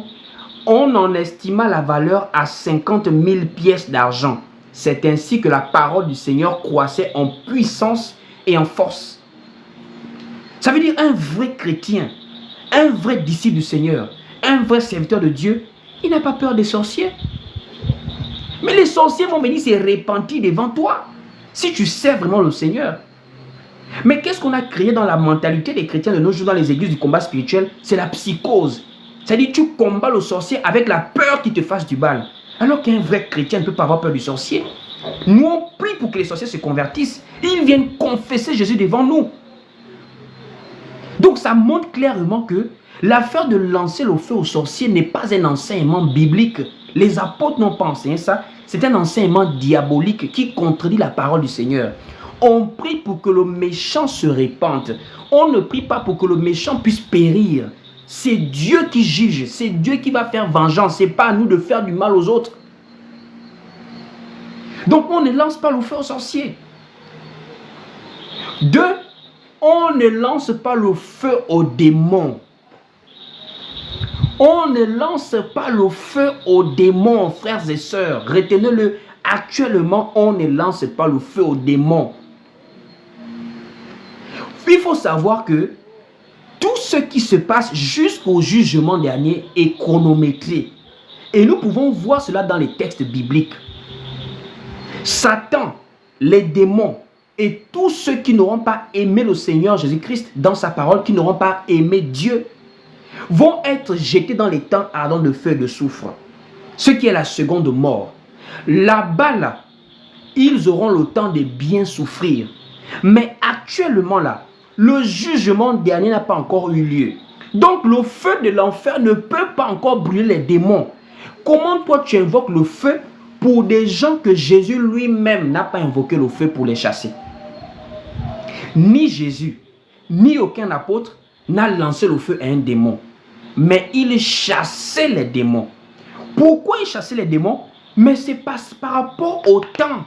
On en estima la valeur à 50 000 pièces d'argent. C'est ainsi que la parole du Seigneur croissait en puissance et en force. Ça veut dire un vrai chrétien, un vrai disciple du Seigneur, un vrai serviteur de Dieu, il n'a pas peur des sorciers. Mais les sorciers vont venir se repentir devant toi si tu sers vraiment le Seigneur. Mais qu'est-ce qu'on a créé dans la mentalité des chrétiens de nos jours dans les églises du combat spirituel? C'est la psychose. C'est-à-dire tu combats le sorcier avec la peur qu'il te fasse du mal. Alors qu'un vrai chrétien ne peut pas avoir peur du sorcier. Nous on prie pour que les sorciers se convertissent. Ils viennent confesser Jésus devant nous. Donc ça montre clairement que l'affaire de lancer le feu aux sorciers n'est pas un enseignement biblique. Les apôtres n'ont pas enseigné ça. C'est un enseignement diabolique qui contredit la parole du Seigneur. On prie pour que le méchant se répande. On ne prie pas pour que le méchant puisse périr. C'est Dieu qui juge. C'est Dieu qui va faire vengeance. Ce n'est pas à nous de faire du mal aux autres. Donc on ne lance pas le feu aux sorciers. 2. On ne lance pas le feu aux démons. On ne lance pas le feu aux démons, frères et sœurs. Retenez-le. Actuellement, on ne lance pas le feu aux démons. Il faut savoir que tout ce qui se passe jusqu'au jugement dernier est chronométré. Et nous pouvons voir cela dans les textes bibliques. Satan, les démons et tous ceux qui n'auront pas aimé le Seigneur Jésus-Christ dans sa parole, qui n'auront pas aimé Dieu, vont être jetés dans les temps ardents de feu et de soufre. Ce qui est la seconde mort. Là-bas, là, ils auront le temps de bien souffrir. Mais actuellement, là, le jugement dernier n'a pas encore eu lieu. Donc, le feu de l'enfer ne peut pas encore brûler les démons. Comment toi, tu invoques le feu pour des gens que Jésus lui-même n'a pas invoqué le feu pour les chasser? Ni Jésus, ni aucun apôtre n'a lancé le feu à un démon. Mais il chassait les démons. Pourquoi il chassait les démons? Mais c'est par rapport au temps.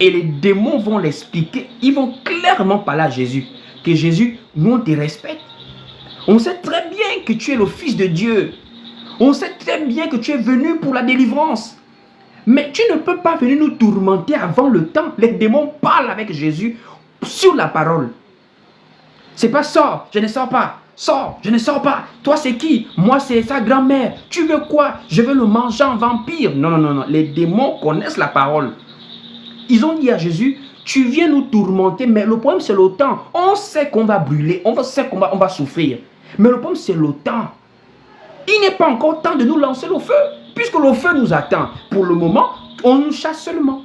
Et les démons vont l'expliquer. Ils vont clairement parler à Jésus. Que Jésus, nous on te respecte. On sait très bien que tu es le Fils de Dieu. On sait très bien que tu es venu pour la délivrance. Mais tu ne peux pas venir nous tourmenter avant le temps. Les démons parlent avec Jésus sur la parole. C'est pas sors, je ne sors pas. Sors, je ne sors pas. Toi c'est qui? Moi c'est sa grand-mère. Tu veux quoi? Je veux le manger en vampire. Non, non, non, non. Les démons connaissent la parole. Ils ont dit à Jésus, tu viens nous tourmenter, mais le problème c'est le temps. On sait qu'on va brûler, on sait qu'on va souffrir. Mais le problème c'est le temps. Il n'est pas encore temps de nous lancer le feu, puisque le feu nous attend. Pour le moment, on nous chasse seulement.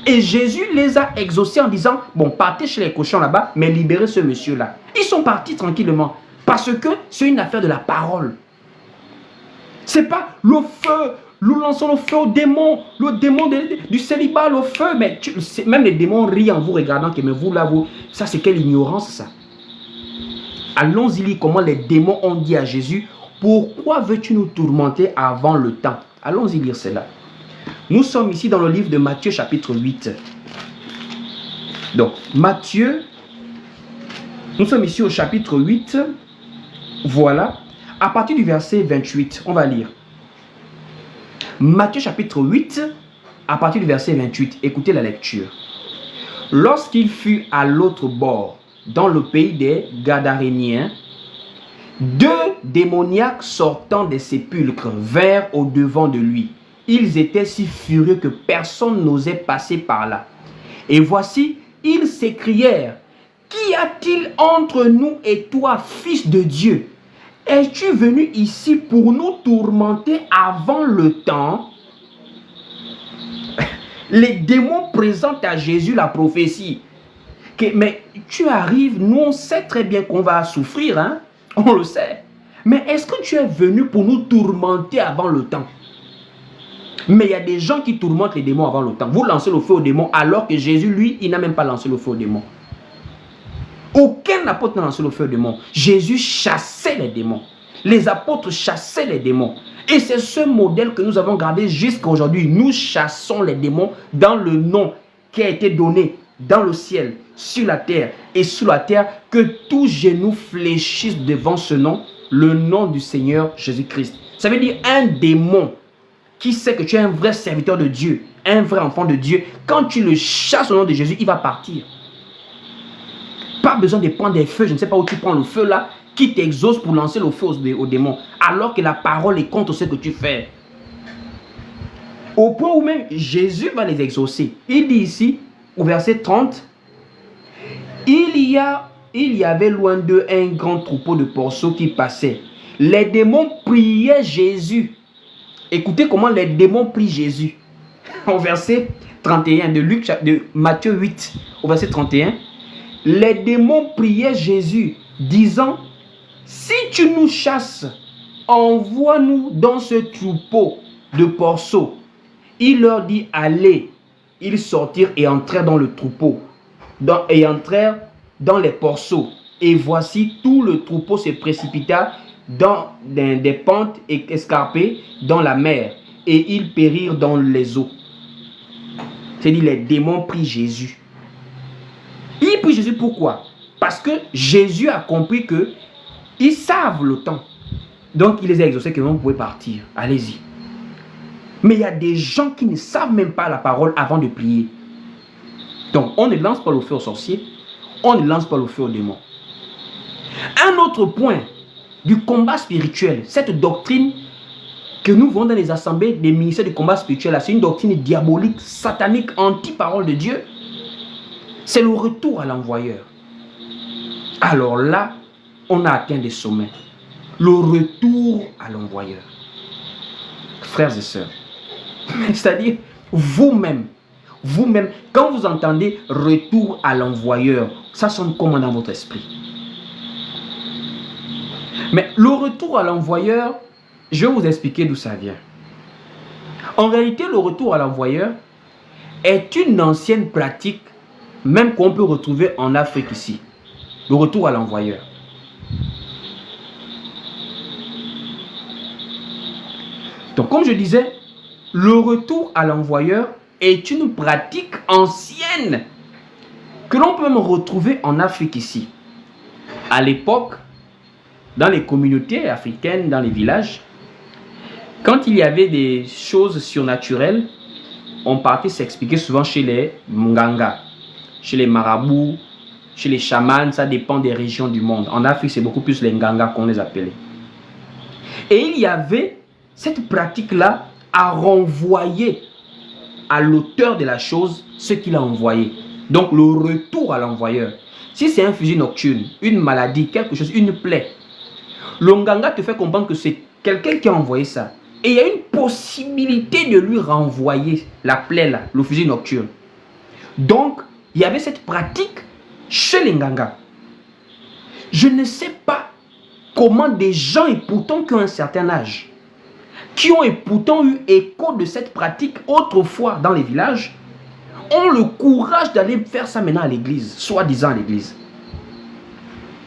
Et Jésus les a exaucés en disant, bon, partez chez les cochons là-bas, mais libérez ce monsieur-là. Ils sont partis tranquillement, parce que c'est une affaire de la parole. C'est pas le feu. Nous lançons le feu au démon, le démon du célibat, le feu. Mais même les démons rient en vous regardant que mais vous là, ça c'est quelle ignorance ça. Allons-y lire comment les démons ont dit à Jésus, pourquoi veux-tu nous tourmenter avant le temps? Allons-y lire cela. Nous sommes ici dans le livre de Matthieu chapitre 8. Donc Matthieu, nous sommes ici au chapitre 8. Voilà, à partir du verset 28, on va lire. Matthieu chapitre 8, à partir du verset 28, écoutez la lecture. Lorsqu'il fut à l'autre bord, dans le pays des Gadaréniens, 2 démoniaques sortant des sépulcres vinrent au devant de lui. Ils étaient si furieux que personne n'osait passer par là. Et voici, ils s'écrièrent, « Qu'y a-t-il entre nous et toi, Fils de Dieu? Es-tu venu ici pour nous tourmenter avant le temps? Les démons présentent à Jésus la prophétie. Mais tu arrives, nous on sait très bien qu'on va souffrir, hein? On le sait. Mais est-ce que tu es venu pour nous tourmenter avant le temps? Mais il y a des gens qui tourmentent les démons avant le temps. Vous lancez le feu aux démons alors que Jésus, lui, il n'a même pas lancé le feu aux démons. Aucun apôtre n'a lancé le feu aux démons. Jésus chassait les démons. Les apôtres chassaient les démons. Et c'est ce modèle que nous avons gardé jusqu'à aujourd'hui. Nous chassons les démons dans le nom qui a été donné dans le ciel, sur la terre et sous la terre, que tout genou fléchisse devant ce nom, le nom du Seigneur Jésus-Christ. Ça veut dire un démon qui sait que tu es un vrai serviteur de Dieu, un vrai enfant de Dieu. Quand tu le chasses au nom de Jésus, il va partir. Pas besoin de prendre des feux, je ne sais pas où tu prends le feu là, qui t'exauce pour lancer le feu aux démons, alors que la parole est contre ce que tu fais. Au point où même Jésus va les exaucer. Il dit ici, au verset 30, il y avait loin d'eux un grand troupeau de porceaux qui passait. Les démons priaient Jésus. Écoutez comment les démons prient Jésus. Au verset 31 de Matthieu 8, au verset 31, les démons priaient Jésus, disant, si tu nous chasses, envoie-nous dans ce troupeau de porceaux. Il leur dit, allez. Ils sortirent et entrèrent dans le troupeau, et entrèrent dans les porceaux. Et voici, tout le troupeau se précipita dans des pentes escarpées dans la mer, et ils périrent dans les eaux. C'est-à-dire, les démons prient Jésus. Ils prient Jésus pourquoi? Parce que Jésus a compris que ils savent le temps. Donc, il les a exaucés que vous pouvez partir. Allez-y. Mais il y a des gens qui ne savent même pas la parole avant de prier. Donc, on ne lance pas le feu aux sorciers, on ne lance pas le feu aux démons. Un autre point du combat spirituel, cette doctrine que nous voyons dans les assemblées des ministères du combat spirituel, c'est une doctrine diabolique, satanique, anti-parole de Dieu. C'est le retour à l'envoyeur. Alors là, on a atteint des sommets. Le retour à l'envoyeur. Frères et sœurs, c'est-à-dire vous-même, quand vous entendez retour à l'envoyeur, ça sonne comment dans votre esprit? Mais le retour à l'envoyeur, je vais vous expliquer d'où ça vient. En réalité, le retour à l'envoyeur est une ancienne pratique, même qu'on peut retrouver en Afrique ici. Le retour à l'envoyeur. Donc, comme je disais, le retour à l'envoyeur est une pratique ancienne que l'on peut même retrouver en Afrique ici. À l'époque, dans les communautés africaines, dans les villages, quand il y avait des choses surnaturelles, on partait s'expliquer souvent chez les Munganga, chez les marabouts, chez les chamans, ça dépend des régions du monde. En Afrique, c'est beaucoup plus les Nganga qu'on les appelait. Et il y avait cette pratique-là à renvoyer à l'auteur de la chose ce qu'il a envoyé. Donc le retour à l'envoyeur. Si c'est un fusil nocturne, une maladie, quelque chose, une plaie, le Nganga te fait comprendre que c'est quelqu'un qui a envoyé ça. Et il y a une possibilité de lui renvoyer la plaie là, le fusil nocturne. Donc, il y avait cette pratique chez les Nganga. Je ne sais pas comment des gens, et pourtant qui ont un certain âge, qui ont et pourtant eu écho de cette pratique autrefois dans les villages, ont le courage d'aller faire ça maintenant à l'église, soi-disant à l'église.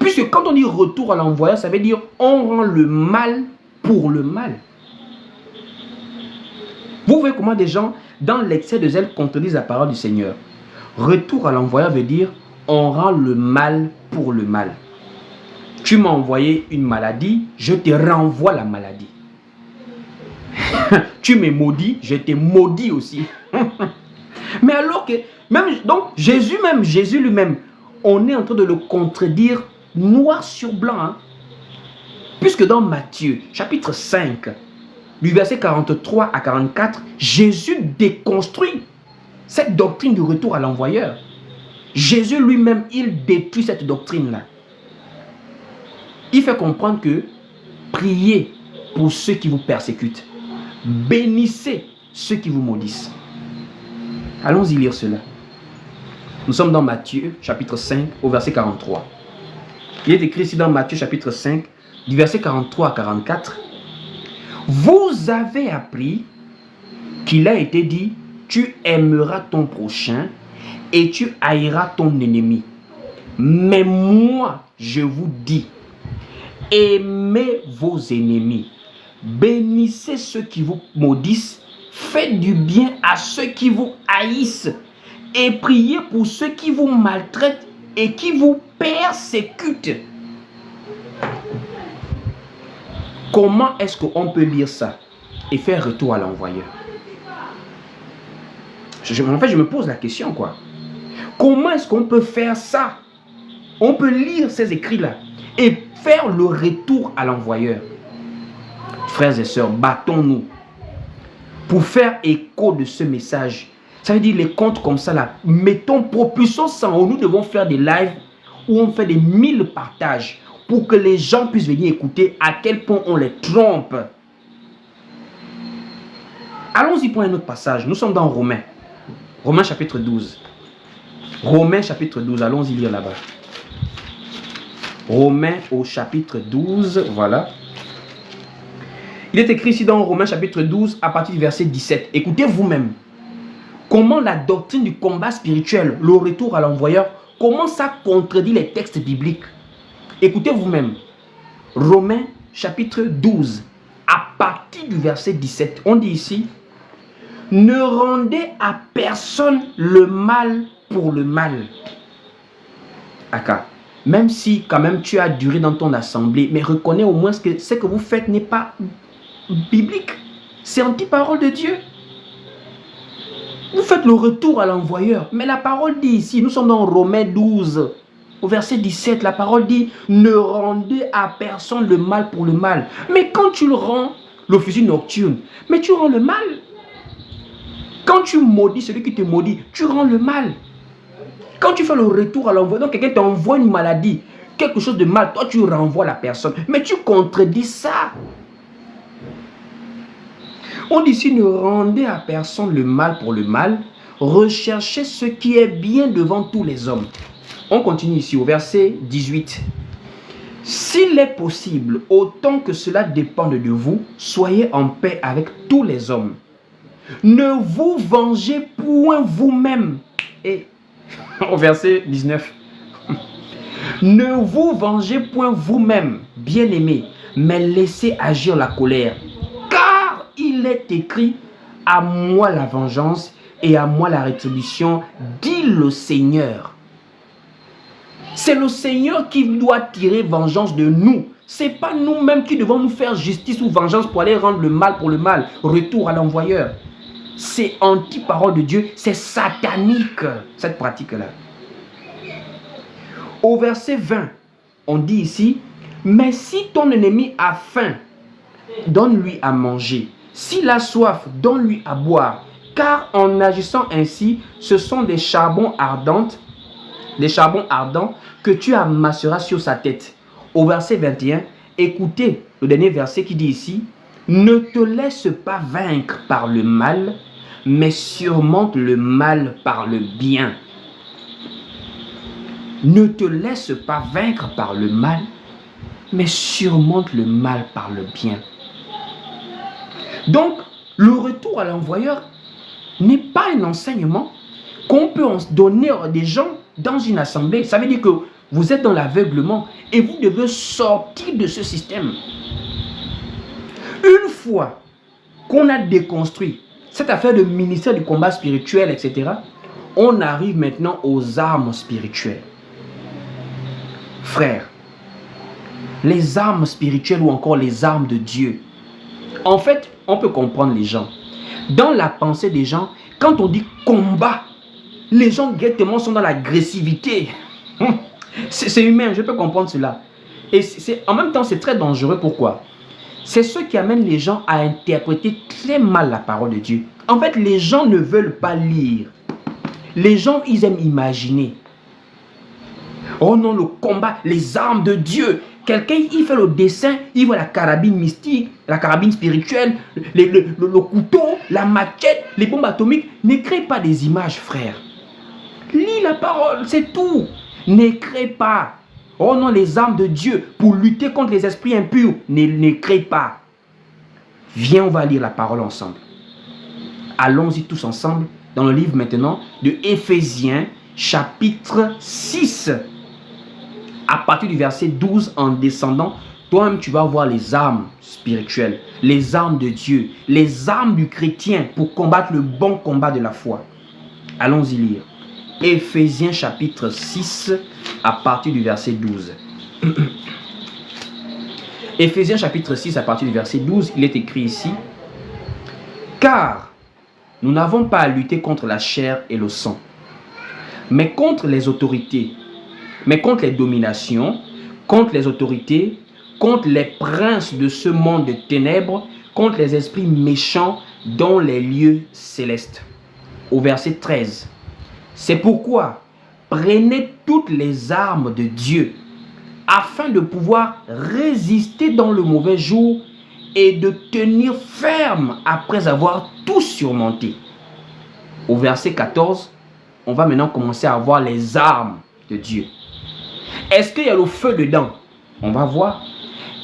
Puisque quand on dit retour à l'envoyeur, ça veut dire on rend le mal pour le mal. Vous voyez comment des gens, dans l'excès de zèle, contredisent la parole du Seigneur. Retour à l'envoyeur veut dire on rend le mal pour le mal. Tu m'as envoyé une maladie, je te renvoie la maladie. Tu me maudis, je te maudis aussi. Mais alors que, donc Jésus lui-même, on est en train de le contredire noir sur blanc. Hein? Puisque dans Matthieu, chapitre 5, du verset 43 à 44, Jésus déconstruit cette doctrine du retour à l'envoyeur. Jésus lui-même, il détruit cette doctrine-là. Il fait comprendre que Priez pour ceux qui vous persécutent. Bénissez ceux qui vous maudissent. Allons-y lire cela. Nous sommes dans Matthieu, chapitre 5, au verset 43. Il est écrit ici dans Matthieu, chapitre 5, du verset 43 à 44. Vous avez appris qu'il a été dit, tu aimeras ton prochain et tu haïras ton ennemi. Mais moi, je vous dis, aimez vos ennemis, bénissez ceux qui vous maudissent, faites du bien à ceux qui vous haïssent et priez pour ceux qui vous maltraitent et qui vous persécutent. Comment est-ce qu'on peut lire ça et faire retour à l'envoyeur? En fait, je me pose la question, quoi. Comment est-ce qu'on peut faire ça? On peut lire ces écrits-là et faire le retour à l'envoyeur. Frères et sœurs, battons-nous pour faire écho de ce message. Ça veut dire les comptes comme ça, là, propulsons ça. Nous devons faire des lives où on fait des 1000 partages pour que les gens puissent venir écouter à quel point on les trompe. Allons-y pour un autre passage. Nous sommes dans Romains. Romains chapitre 12. Romains chapitre 12. Allons-y lire là-bas. Romains au chapitre 12. Voilà. Il est écrit ici dans Romains chapitre 12 à partir du verset 17. Écoutez vous-même. Comment la doctrine du combat spirituel, le retour à l'envoyeur, comment ça contredit les textes bibliques. Écoutez vous-même. Romains chapitre 12 à partir du verset 17. On dit ici, ne rendez à personne le mal pour le mal. Aka, même si quand même tu as duré dans ton assemblée, mais reconnais au moins que ce que vous faites n'est pas biblique. C'est anti-parole de Dieu. Vous faites le retour à l'envoyeur. Mais la parole dit ici, nous sommes dans Romains 12, au verset 17, la parole dit, ne rendez à personne le mal pour le mal. Mais quand tu le rends, l'officier nocturne, mais tu rends le mal. Quand tu maudis celui qui te maudit, tu rends le mal. Quand tu fais le retour à l'envoyeur, donc quelqu'un t'envoie une maladie, quelque chose de mal, toi tu renvoies la personne. Mais tu contredis ça. On dit ici, ne rendez à personne le mal pour le mal, recherchez ce qui est bien devant tous les hommes. On continue ici au verset 18. S'il est possible, autant que cela dépende de vous, soyez en paix avec tous les hommes. Ne vous vengez point vous-même. Et au verset 19. Ne vous vengez point vous-même, bien-aimés, mais laissez agir la colère. Car il est écrit, à moi la vengeance et à moi la rétribution, dit le Seigneur. C'est le Seigneur qui doit tirer vengeance de nous. Ce n'est pas nous-mêmes qui devons nous faire justice ou vengeance pour aller rendre le mal pour le mal. Retour à l'envoyeur. C'est anti-parole de Dieu. C'est satanique, cette pratique-là. Au verset 20, on dit ici, mais si ton ennemi a faim, donne-lui à manger. S'il a soif, donne-lui à boire. Car en agissant ainsi, ce sont des charbons ardents que tu amasseras sur sa tête. Au verset 21, écoutez le dernier verset qui dit ici, ne te laisse pas vaincre par le mal, mais surmonte le mal par le bien. Ne te laisse pas vaincre par le mal, mais surmonte le mal par le bien. Donc, le retour à l'envoyeur n'est pas un enseignement qu'on peut donner à des gens dans une assemblée. Ça veut dire que vous êtes dans l'aveuglement et vous devez sortir de ce système. Une fois qu'on a déconstruit cette affaire de ministère du combat spirituel, etc., on arrive maintenant aux armes spirituelles. Frères, les armes spirituelles ou encore les armes de Dieu. En fait, on peut comprendre les gens. Dans la pensée des gens, quand on dit combat, les gens directement sont dans l'agressivité. C'est humain, je peux comprendre cela. Et en même temps, c'est très dangereux. Pourquoi? C'est ce qui amène les gens à interpréter très mal la parole de Dieu. En fait, les gens ne veulent pas lire. Les gens, ils aiment imaginer. Oh non, le combat, les armes de Dieu. Quelqu'un, il fait le dessin, il voit la carabine mystique, la carabine spirituelle, le couteau, la machette, les bombes atomiques. Ne crée pas des images, frère. Lis la parole, c'est tout. Ne crée pas. Oh non, les armes de Dieu pour lutter contre les esprits impurs. Ne crée pas. Viens, on va lire la parole ensemble. Allons-y tous ensemble dans le livre maintenant de Éphésiens, chapitre 6. À partir du verset 12 en descendant, toi-même tu vas voir les armes spirituelles, les armes de Dieu, les armes du chrétien pour combattre le bon combat de la foi. Allons-y lire. Éphésiens chapitre 6 à partir du verset 12. Éphésiens chapitre 6 à partir du verset 12, il est écrit ici: car nous n'avons pas à lutter contre la chair et le sang, mais contre les autorités, mais contre les dominations, contre les autorités, contre les princes de ce monde de ténèbres, contre les esprits méchants dans les lieux célestes. Au verset 13. C'est pourquoi prenez toutes les armes de Dieu afin de pouvoir résister dans le mauvais jour et de tenir ferme après avoir tout surmonté. Au verset 14, on va maintenant commencer à voir les armes de Dieu. Est-ce qu'il y a le feu dedans? On va voir.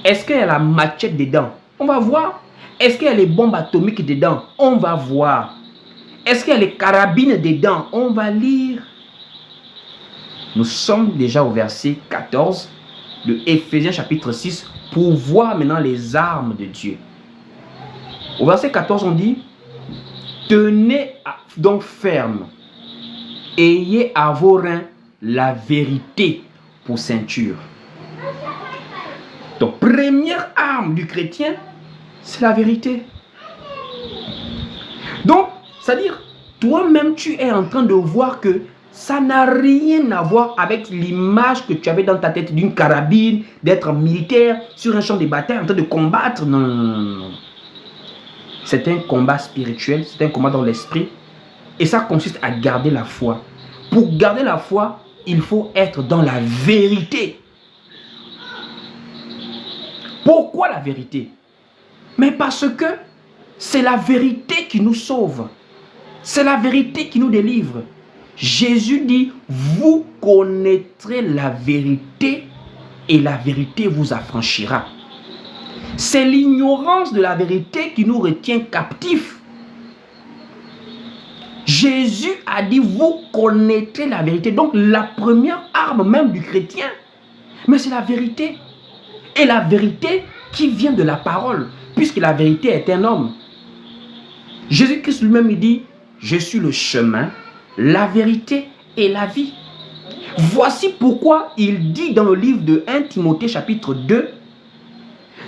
Est-ce qu'il y a la machette dedans? On va voir. Est-ce qu'il y a les bombes atomiques dedans? On va voir. Est-ce qu'il y a les carabines dedans? On va lire. Nous sommes déjà au verset 14 de Éphésiens chapitre 6 pour voir maintenant les armes de Dieu. Au verset 14, on dit: tenez donc ferme, ayez à vos reins la vérité pour ceinture. Donc, première arme du chrétien, c'est la vérité. Donc, c'est-à-dire, toi-même, tu es en train de voir que ça n'a rien à voir avec l'image que tu avais dans ta tête d'une carabine, d'être militaire sur un champ de bataille en train de combattre. Non, non, non, non. C'est un combat spirituel, c'est un combat dans l'esprit. Et ça consiste à garder la foi. Pour garder la foi, il faut être dans la vérité. Pourquoi la vérité? Mais parce que c'est la vérité qui nous sauve. C'est la vérité qui nous délivre. Jésus dit: vous connaîtrez la vérité et la vérité vous affranchira. C'est l'ignorance de la vérité qui nous retient captifs. Jésus a dit: vous connaîtrez la vérité. Donc la première arme même du chrétien, mais c'est la vérité. Et la vérité qui vient de la parole, puisque la vérité est un homme. Jésus-Christ lui-même, il dit: je suis le chemin, la vérité et la vie. Voici pourquoi il dit dans le livre de 1 Timothée chapitre 2,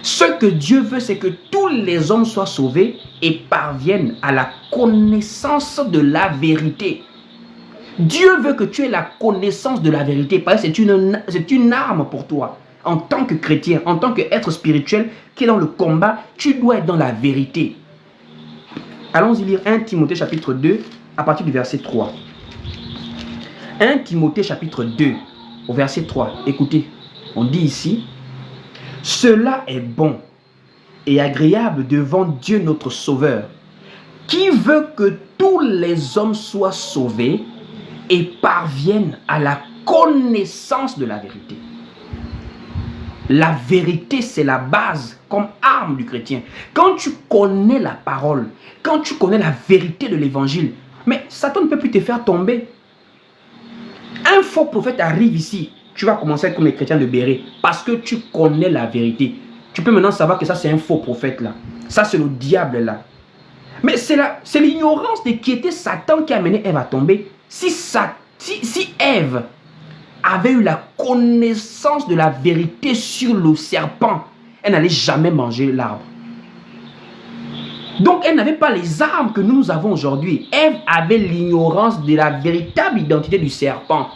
ce que Dieu veut, c'est que tous les hommes soient sauvés et parviennent à la connaissance de la vérité. Dieu veut que tu aies la connaissance de la vérité, parce que c'est une arme pour toi. En tant que chrétien, en tant qu'être spirituel qui est dans le combat, tu dois être dans la vérité. Allons-y lire 1 Timothée chapitre 2 à partir du verset 3. 1 Timothée chapitre 2 au verset 3. Écoutez, on dit ici: cela est bon et agréable devant Dieu notre Sauveur, qui veut que tous les hommes soient sauvés et parviennent à la connaissance de la vérité. La vérité, c'est la base comme arme du chrétien. Quand tu connais la parole, quand tu connais la vérité de l'évangile, mais Satan ne peut plus te faire tomber. Un faux prophète arrive ici, tu vas commencer comme les chrétiens de Béret, parce que tu connais la vérité. Tu peux maintenant savoir que ça, c'est un faux prophète là. Ça, c'est le diable là. Mais c'est l'ignorance de qui était Satan qui a amené Ève à tomber. Si Ève avait eu la connaissance de la vérité sur le serpent, elle n'allait jamais manger l'arbre. Donc elle n'avait pas les armes que nous avons aujourd'hui. Ève avait l'ignorance de la véritable identité du serpent.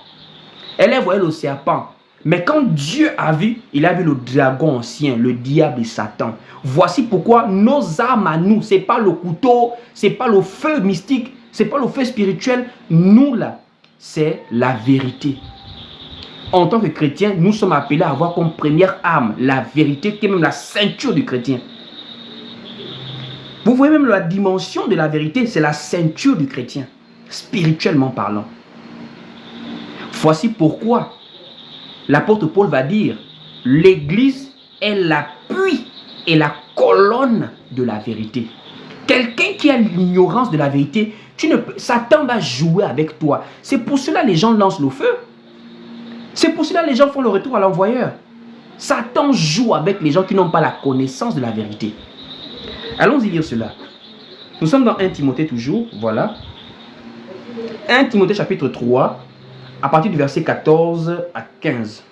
Elle voyait le serpent. Mais quand Dieu a vu, il a vu le dragon ancien, le diable et Satan. Voici pourquoi nos armes à nous, ce n'est pas le couteau, ce n'est pas le feu mystique, ce n'est pas le feu spirituel. Nous là, c'est la vérité. En tant que chrétien, nous sommes appelés à avoir comme première arme la vérité, qui est même la ceinture du chrétien. Vous voyez même la dimension de la vérité, c'est la ceinture du chrétien, spirituellement parlant. Voici pourquoi l'apôtre Paul va dire, l'Église est l'appui et la colonne de la vérité. Quelqu'un qui a l'ignorance de la vérité, Satan va jouer avec toi. C'est pour cela que les gens lancent le feu. C'est pour cela que les gens font le retour à l'envoyeur. Satan joue avec les gens qui n'ont pas la connaissance de la vérité. Allons-y lire cela. Nous sommes dans 1 Timothée toujours, voilà. 1 Timothée chapitre 3, à partir du verset 14 à 15.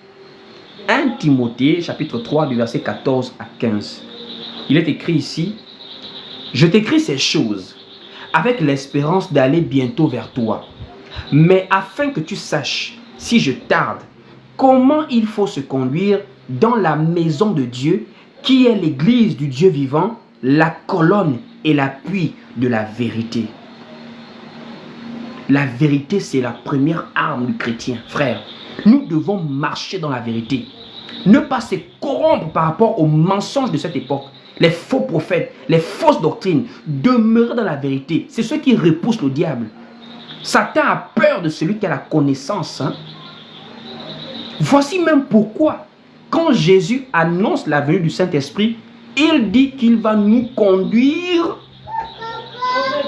1 Timothée chapitre 3, du verset 14 à 15. Il est écrit ici, « Je t'écris ces choses avec l'espérance d'aller bientôt vers toi, mais afin que tu saches, si je tarde, comment il faut se conduire dans la maison de Dieu, qui est l'église du Dieu vivant, la colonne et l'appui de la vérité. » La vérité, c'est la première arme du chrétien, frère. Nous devons marcher dans la vérité. Ne pas se corrompre par rapport aux mensonges de cette époque. Les faux prophètes, les fausses doctrines. Demeurer dans la vérité. C'est ce qui repousse le diable. Satan a peur de celui qui a la connaissance. Voici même pourquoi, quand Jésus annonce la venue du Saint-Esprit, il dit qu'il va nous conduire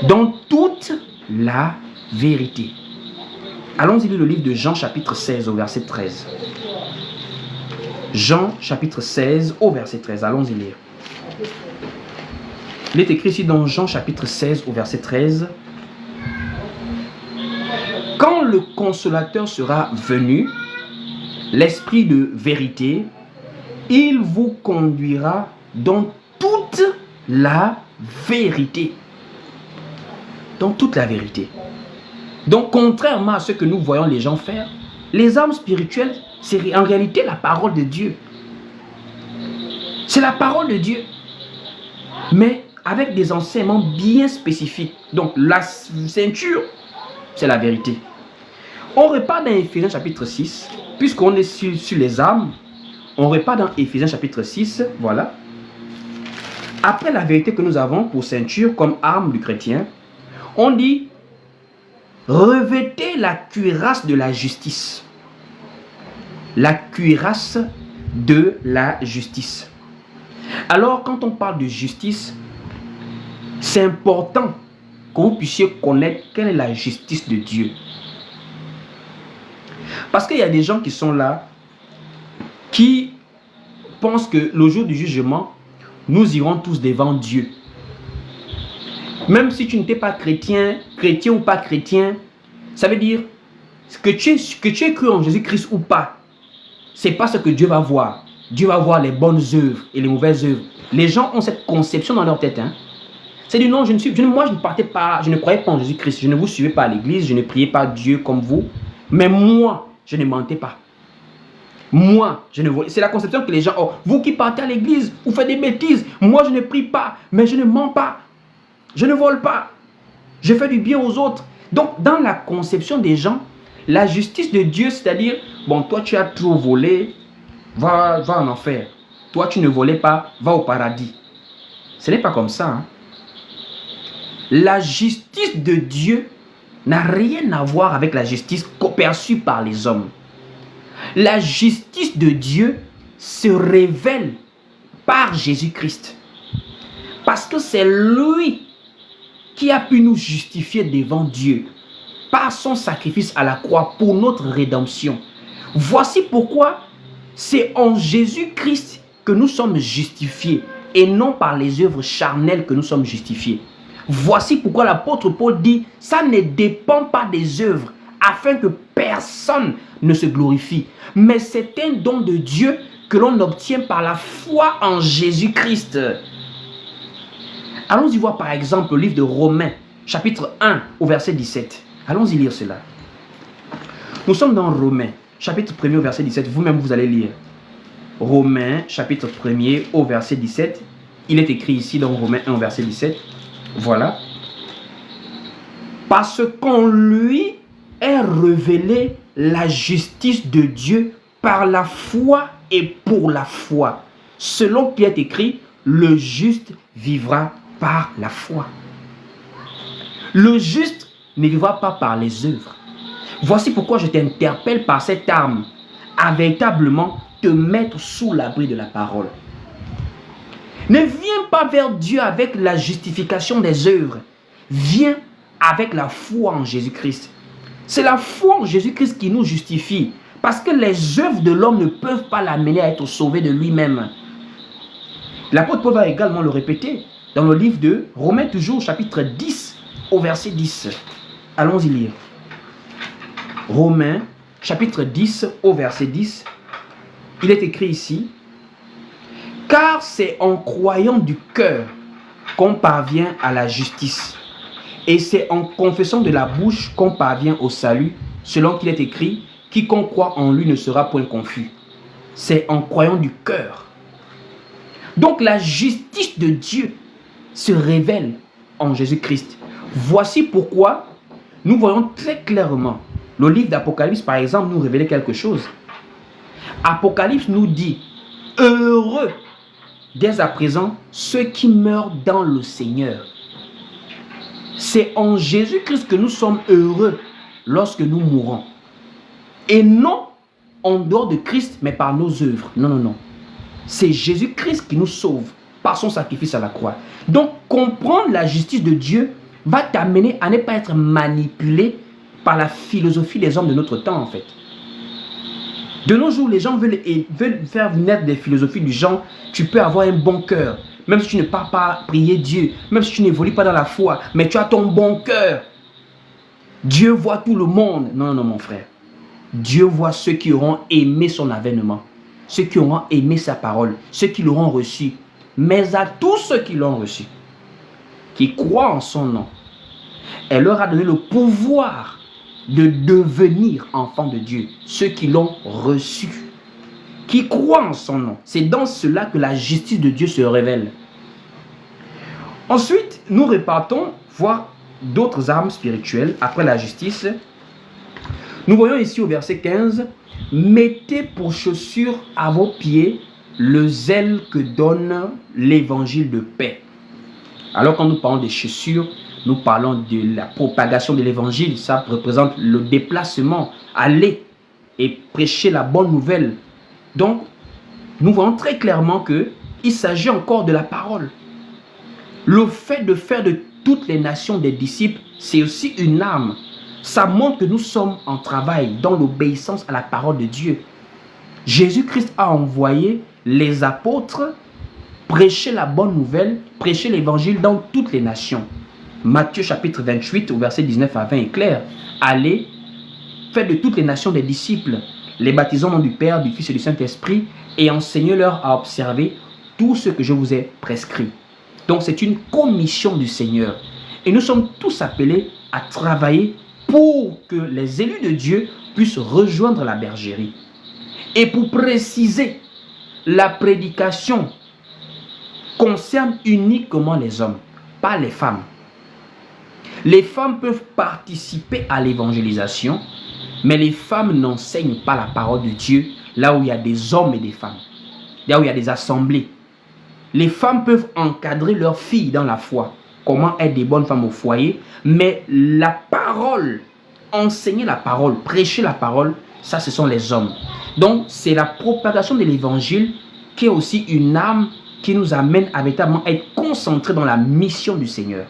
dans toute la vérité. Allons-y lire le livre de Jean chapitre 16 au verset 13. Jean chapitre 16 au verset 13. Allons-y lire. Il est écrit ici dans Jean chapitre 16 au verset 13. Quand le consolateur sera venu, l'esprit de vérité, il vous conduira dans toute la vérité. Dans toute la vérité. Donc, contrairement à ce que nous voyons les gens faire, les armes spirituelles, c'est en réalité la parole de Dieu. C'est la parole de Dieu. Mais avec des enseignements bien spécifiques. Donc, la ceinture, c'est la vérité. On repart dans Éphésiens chapitre 6, puisqu'on est sur les armes. On repart dans Éphésiens chapitre 6, voilà. Après la vérité que nous avons pour ceinture comme arme du chrétien, on dit, revêtez la cuirasse de la justice. La cuirasse de la justice. Alors, quand on parle de justice, c'est important que vous puissiez connaître quelle est la justice de Dieu. Parce qu'il y a des gens qui sont là, qui pensent que le jour du jugement, nous irons tous devant Dieu. Même si tu n'étais pas chrétien, chrétien ou pas chrétien, ça veut dire que tu es cru en Jésus-Christ ou pas. C'est pas ce que Dieu va voir. Dieu va voir les bonnes œuvres et les mauvaises œuvres. Les gens ont cette conception dans leur tête. C'est du non, moi je ne croyais pas en Jésus-Christ. Je ne vous suivais pas à l'église, je ne priais pas Dieu comme vous. Mais moi, je ne mentais pas. Moi, je ne volais. C'est la conception que les gens ont. Vous qui partez à l'église, vous faites des bêtises. Moi, je ne prie pas, mais je ne mens pas. Je ne vole pas. Je fais du bien aux autres. Donc, dans la conception des gens, la justice de Dieu, c'est-à-dire, bon, toi, tu as trop volé, va en enfer. Toi, tu ne volais pas, va au paradis. Ce n'est pas comme ça. La justice de Dieu n'a rien à voir avec la justice perçue par les hommes. La justice de Dieu se révèle par Jésus-Christ. Parce que c'est lui qui a pu nous justifier devant Dieu par son sacrifice à la croix pour notre rédemption. Voici pourquoi c'est en Jésus-Christ que nous sommes justifiés et non par les œuvres charnelles que nous sommes justifiés. Voici pourquoi l'apôtre Paul dit, ça ne dépend pas des œuvres afin que personne ne se glorifie. Mais c'est un don de Dieu que l'on obtient par la foi en Jésus-Christ. Allons-y voir par exemple le livre de Romains, chapitre 1 au verset 17. Allons-y lire cela. Nous sommes dans Romains, chapitre 1 au verset 17. Vous-même, vous allez lire. Romains, chapitre 1 au verset 17. Il est écrit ici dans Romains 1 au verset 17. Voilà. Parce qu'en lui est révélée la justice de Dieu par la foi et pour la foi. Selon qui est écrit, le juste vivra par la foi. Le juste ne vivra pas par les œuvres. Voici pourquoi je t'interpelle par cette arme à véritablement te mettre sous l'abri de la parole. Ne viens pas vers Dieu avec la justification des œuvres. Viens avec la foi en Jésus-Christ. C'est la foi en Jésus-Christ qui nous justifie. Parce que les œuvres de l'homme ne peuvent pas l'amener à être sauvé de lui-même. L'apôtre Paul va également le répéter dans le livre de Romains, toujours chapitre 10, au verset 10. Allons-y lire. Romains, chapitre 10, au verset 10. Il est écrit ici: car c'est en croyant du cœur qu'on parvient à la justice. Et c'est en confessant de la bouche qu'on parvient au salut, selon qu'il est écrit: quiconque croit en lui ne sera point confus. C'est en croyant du cœur. Donc la justice de Dieu se révèle en Jésus-Christ. Voici pourquoi nous voyons très clairement le livre d'Apocalypse, par exemple, nous révéler quelque chose. Apocalypse nous dit: heureux dès à présent ceux qui meurent dans le Seigneur. C'est en Jésus-Christ que nous sommes heureux lorsque nous mourons. Et non en dehors de Christ, mais par nos œuvres. Non, non, non. C'est Jésus-Christ qui nous sauve par son sacrifice à la croix. Donc, comprendre la justice de Dieu va t'amener à ne pas être manipulé par la philosophie des hommes de notre temps, en fait. De nos jours, les gens veulent faire naître des philosophies du genre: tu peux avoir un bon cœur, même si tu ne pars pas prier Dieu, même si tu n'évolues pas dans la foi, mais tu as ton bon cœur. Dieu voit tout le monde. Non, non, mon frère. Dieu voit ceux qui auront aimé son avènement, ceux qui auront aimé sa parole, ceux qui l'auront reçu. Mais à tous ceux qui l'ont reçu, qui croient en son nom, elle leur a donné le pouvoir de devenir enfants de Dieu, ceux qui l'ont reçu, qui croient en son nom. C'est dans cela que la justice de Dieu se révèle. Ensuite, nous repartons voir d'autres armes spirituelles après la justice. Nous voyons ici au verset 15: mettez pour chaussure à vos pieds le zèle que donne l'évangile de paix. Alors quand nous parlons des chaussures, nous parlons de la propagation de l'évangile. Ça représente le déplacement, aller et prêcher la bonne nouvelle. Donc, nous voyons très clairement qu'il s'agit encore de la parole. Le fait de faire de toutes les nations des disciples, c'est aussi une arme. Ça montre que nous sommes en travail dans l'obéissance à la parole de Dieu. Jésus-Christ a envoyé les apôtres prêcher la bonne nouvelle, prêcher l'évangile dans toutes les nations. Matthieu chapitre 28 au verset 19 à 20 est clair. Allez, faites de toutes les nations des disciples, les baptisant au nom du Père, du Fils et du Saint-Esprit, et enseignez-leur à observer tout ce que je vous ai prescrit. Donc c'est une commission du Seigneur. Et nous sommes tous appelés à travailler pour que les élus de Dieu puissent rejoindre la bergerie. Et pour préciser, la prédication concerne uniquement les hommes, pas les femmes. Les femmes peuvent participer à l'évangélisation, mais les femmes n'enseignent pas la parole de Dieu là où il y a des hommes et des femmes, là où il y a des assemblées. Les femmes peuvent encadrer leurs filles dans la foi, comment être des bonnes femmes au foyer, mais la parole, enseigner la parole, prêcher la parole, ça ce sont les hommes. Donc c'est la propagation de l'évangile qui est aussi une arme qui nous amène à véritablement être concentrés dans la mission du Seigneur.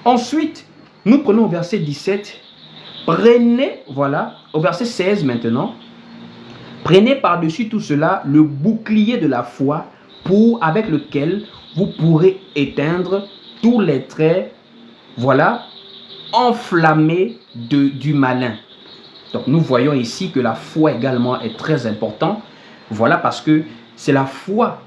Ensuite, nous prenons au verset 17, prenez, voilà, au verset 16 maintenant, prenez par-dessus tout cela le bouclier de la foi avec lequel vous pourrez éteindre tous les traits, voilà, enflammés du malin. Donc nous voyons ici que la foi également est très importante. Voilà, parce que c'est la foi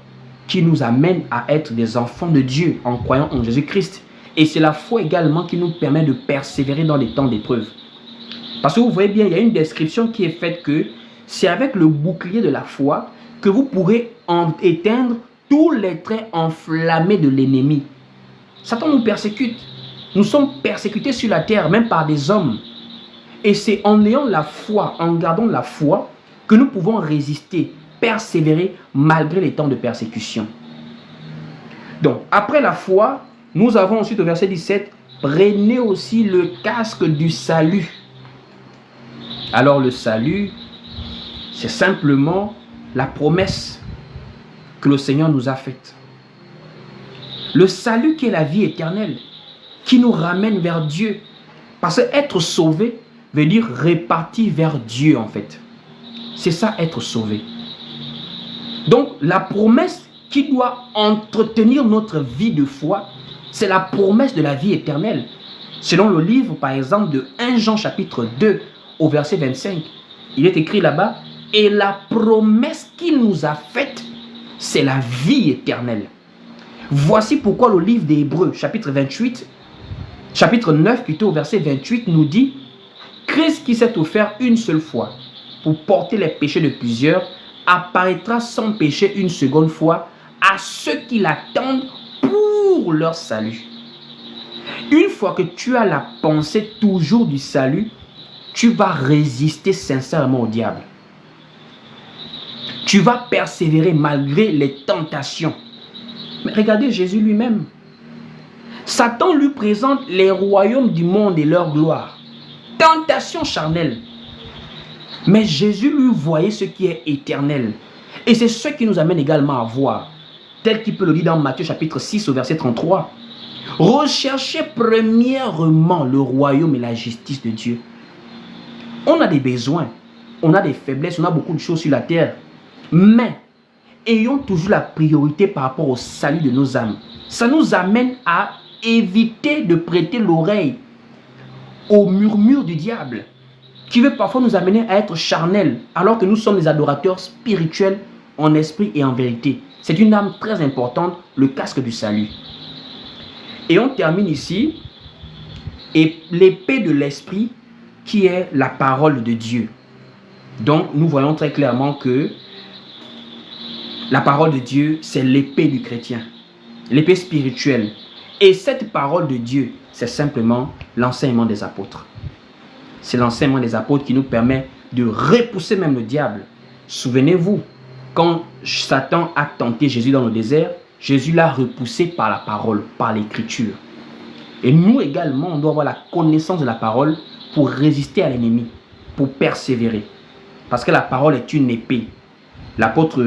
qui nous amène à être des enfants de Dieu en croyant en Jésus-Christ. Et c'est la foi également qui nous permet de persévérer dans les temps d'épreuve. Parce que vous voyez bien, il y a une description qui est faite que c'est avec le bouclier de la foi que vous pourrez éteindre tous les traits enflammés de l'ennemi. Satan nous persécute. Nous sommes persécutés sur la terre, même par des hommes. Et c'est en ayant la foi, en gardant la foi, que nous pouvons résister, persévérer malgré les temps de persécution. Donc, après la foi, nous avons ensuite au verset 17, prenez aussi le casque du salut. Alors le salut, c'est simplement la promesse que le Seigneur nous a faite. Le salut qui est la vie éternelle, qui nous ramène vers Dieu. Parce que être sauvé veut dire réparti vers Dieu en fait. C'est ça être sauvé. Donc la promesse qui doit entretenir notre vie de foi, c'est la promesse de la vie éternelle. Selon le livre par exemple de 1 Jean chapitre 2 au verset 25, il est écrit là-bas, et la promesse qu'il nous a faite, c'est la vie éternelle. Voici pourquoi le livre des Hébreux chapitre 28, chapitre 9 plutôt au verset 28 nous dit, Christ qui s'est offert une seule fois pour porter les péchés de plusieurs, apparaîtra sans péché une seconde fois à ceux qui l'attendent pour leur salut. Une fois que tu as la pensée toujours du salut, tu vas résister sincèrement au diable. Tu vas persévérer malgré les tentations. Mais regardez Jésus lui-même. Satan lui présente les royaumes du monde et leur gloire. Tentation charnelle. Mais Jésus lui voyait ce qui est éternel. Et c'est ce qui nous amène également à voir, tel qu'il peut le dire dans Matthieu chapitre 6 au verset 33. Recherchez premièrement le royaume et la justice de Dieu. On a des besoins, on a des faiblesses, on a beaucoup de choses sur la terre. Mais ayons toujours la priorité par rapport au salut de nos âmes. Ça nous amène à éviter de prêter l'oreille au murmure du diable, qui veut parfois nous amener à être charnels, alors que nous sommes des adorateurs spirituels en esprit et en vérité. C'est une âme très importante, le casque du salut. Et on termine ici, et l'épée de l'esprit, qui est la parole de Dieu. Donc, nous voyons très clairement que la parole de Dieu, c'est l'épée du chrétien, l'épée spirituelle. Et cette parole de Dieu, c'est simplement l'enseignement des apôtres. C'est l'enseignement des apôtres qui nous permet de repousser même le diable. Souvenez-vous, quand Satan a tenté Jésus dans le désert, Jésus l'a repoussé par la parole, par l'écriture. Et nous également, on doit avoir la connaissance de la parole pour résister à l'ennemi, pour persévérer. Parce que la parole est une épée. L'apôtre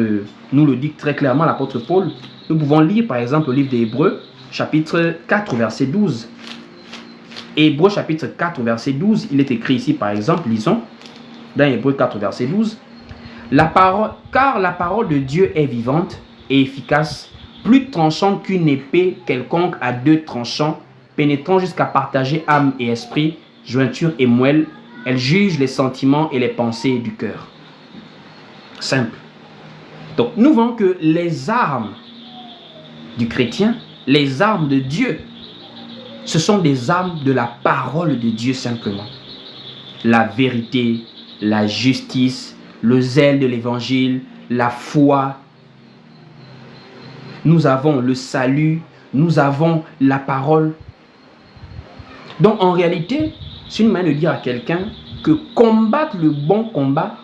nous le dit très clairement, l'apôtre Paul. Nous pouvons lire par exemple le livre des Hébreux, chapitre 4, verset 12. Hébreux, chapitre 4, verset 12, il est écrit ici par exemple, lisons, dans Hébreux 4, verset 12. Car la parole de Dieu est vivante et efficace, plus tranchante qu'une épée quelconque à deux tranchants, pénétrant jusqu'à partager âme et esprit, jointure et moelle, elle juge les sentiments et les pensées du cœur. Simple. Donc nous voyons que les armes du chrétien, les armes de Dieu, ce sont des armes de la parole de Dieu simplement. La vérité, la justice, le zèle de l'évangile, la foi. Nous avons le salut, nous avons la parole. Donc en réalité, c'est une manière de dire à quelqu'un que combattre le bon combat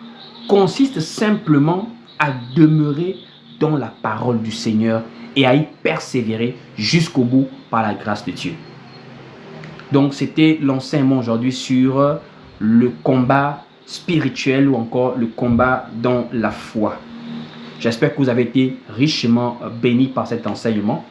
consiste simplement à demeurer dans la parole du Seigneur et à y persévérer jusqu'au bout par la grâce de Dieu. Donc c'était l'enseignement aujourd'hui sur le combat spirituel ou encore le combat dans la foi. J'espère que vous avez été richement bénis par cet enseignement.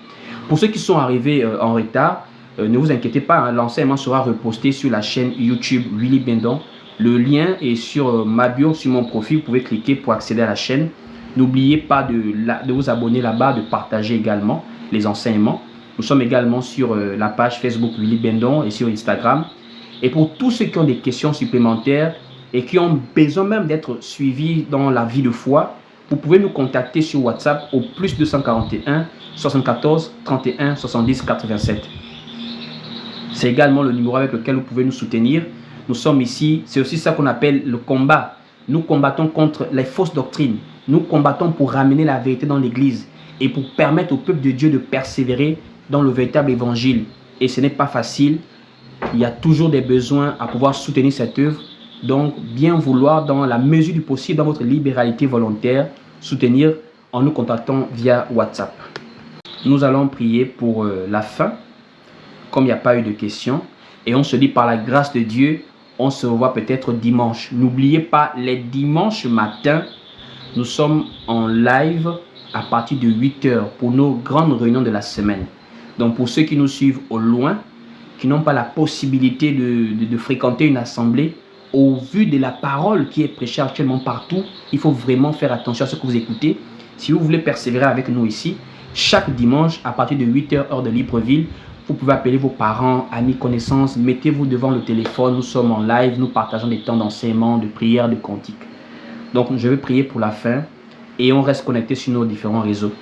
Pour ceux qui sont arrivés en retard, ne vous inquiétez pas, hein, l'enseignement sera reposté sur la chaîne YouTube Willy Bendon. Le lien est sur ma bio, sur mon profil. Vous pouvez cliquer pour accéder à la chaîne. N'oubliez pas de vous abonner là-bas, de partager également les enseignements. Nous sommes également sur la page Facebook Willy Bendon et sur Instagram. Et pour tous ceux qui ont des questions supplémentaires et qui ont besoin même d'être suivis dans la vie de foi, vous pouvez nous contacter sur WhatsApp au plus 241 74 31 70 87. C'est également le numéro avec lequel vous pouvez nous soutenir. Nous sommes ici, c'est aussi ça qu'on appelle le combat. Nous combattons contre les fausses doctrines. Nous combattons pour ramener la vérité dans l'église et pour permettre au peuple de Dieu de persévérer dans le véritable évangile. Et ce n'est pas facile. Il y a toujours des besoins à pouvoir soutenir cette œuvre. donc bien vouloir, dans la mesure du possible, dans votre libéralité volontaire, soutenir en nous contactant via WhatsApp. Nous allons prier pour la fin, comme il n'y a pas eu de questions. Et on se dit par la grâce de Dieu, on se revoit peut-être dimanche. N'oubliez pas, les dimanches matins, nous sommes en live à partir de 8 h pour nos grandes réunions de la semaine. Donc pour ceux qui nous suivent au loin, qui n'ont pas la possibilité de fréquenter une assemblée, au vu de la parole qui est prêchée actuellement partout, il faut vraiment faire attention à ce que vous écoutez. Si vous voulez persévérer avec nous ici, chaque dimanche à partir de 8 h heure de Libreville, vous pouvez appeler vos parents, amis, connaissances, mettez-vous devant le téléphone, nous sommes en live, nous partageons des temps d'enseignement, de prière, de cantique. Donc je vais prier pour la fin et on reste connecté sur nos différents réseaux.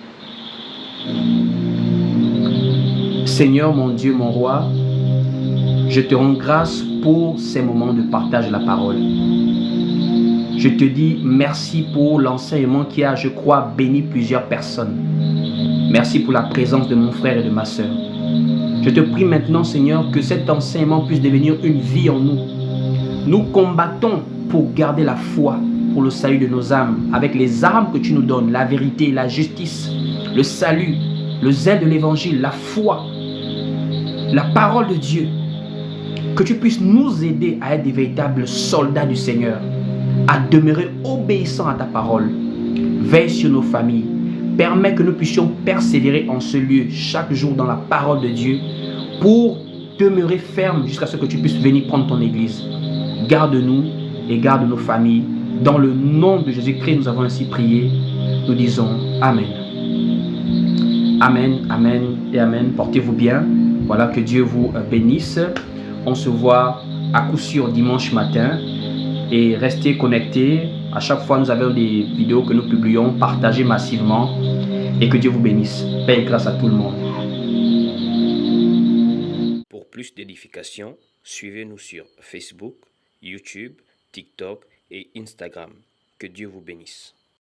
Seigneur, mon Dieu, mon roi, je te rends grâce pour ces moments de partage de la parole. Je te dis merci pour l'enseignement qui a, je crois, béni plusieurs personnes. Merci pour la présence de mon frère et de ma sœur. Je te prie maintenant, Seigneur, que cet enseignement puisse devenir une vie en nous. Nous combattons pour garder la foi, pour le salut de nos âmes, avec les armes que tu nous donnes, la vérité, la justice, le salut, le zèle de l'évangile, la foi, la parole de Dieu. Que tu puisses nous aider à être des véritables soldats du Seigneur, à demeurer obéissants à ta parole. Veille sur nos familles. Permets que nous puissions persévérer en ce lieu chaque jour dans la parole de Dieu pour demeurer ferme jusqu'à ce que tu puisses venir prendre ton église. Garde-nous et garde nos familles. Dans le nom de Jésus-Christ, nous avons ainsi prié. Nous disons Amen. Amen, Amen et Amen. Portez-vous bien. Voilà, que Dieu vous bénisse. On se voit à coup sûr dimanche matin. Et restez connectés. À chaque fois, nous avons des vidéos que nous publions. Partagez massivement. Et que Dieu vous bénisse. Paix et grâce à tout le monde. Pour plus d'édification, suivez-nous sur Facebook, YouTube, TikTok et Instagram. Que Dieu vous bénisse.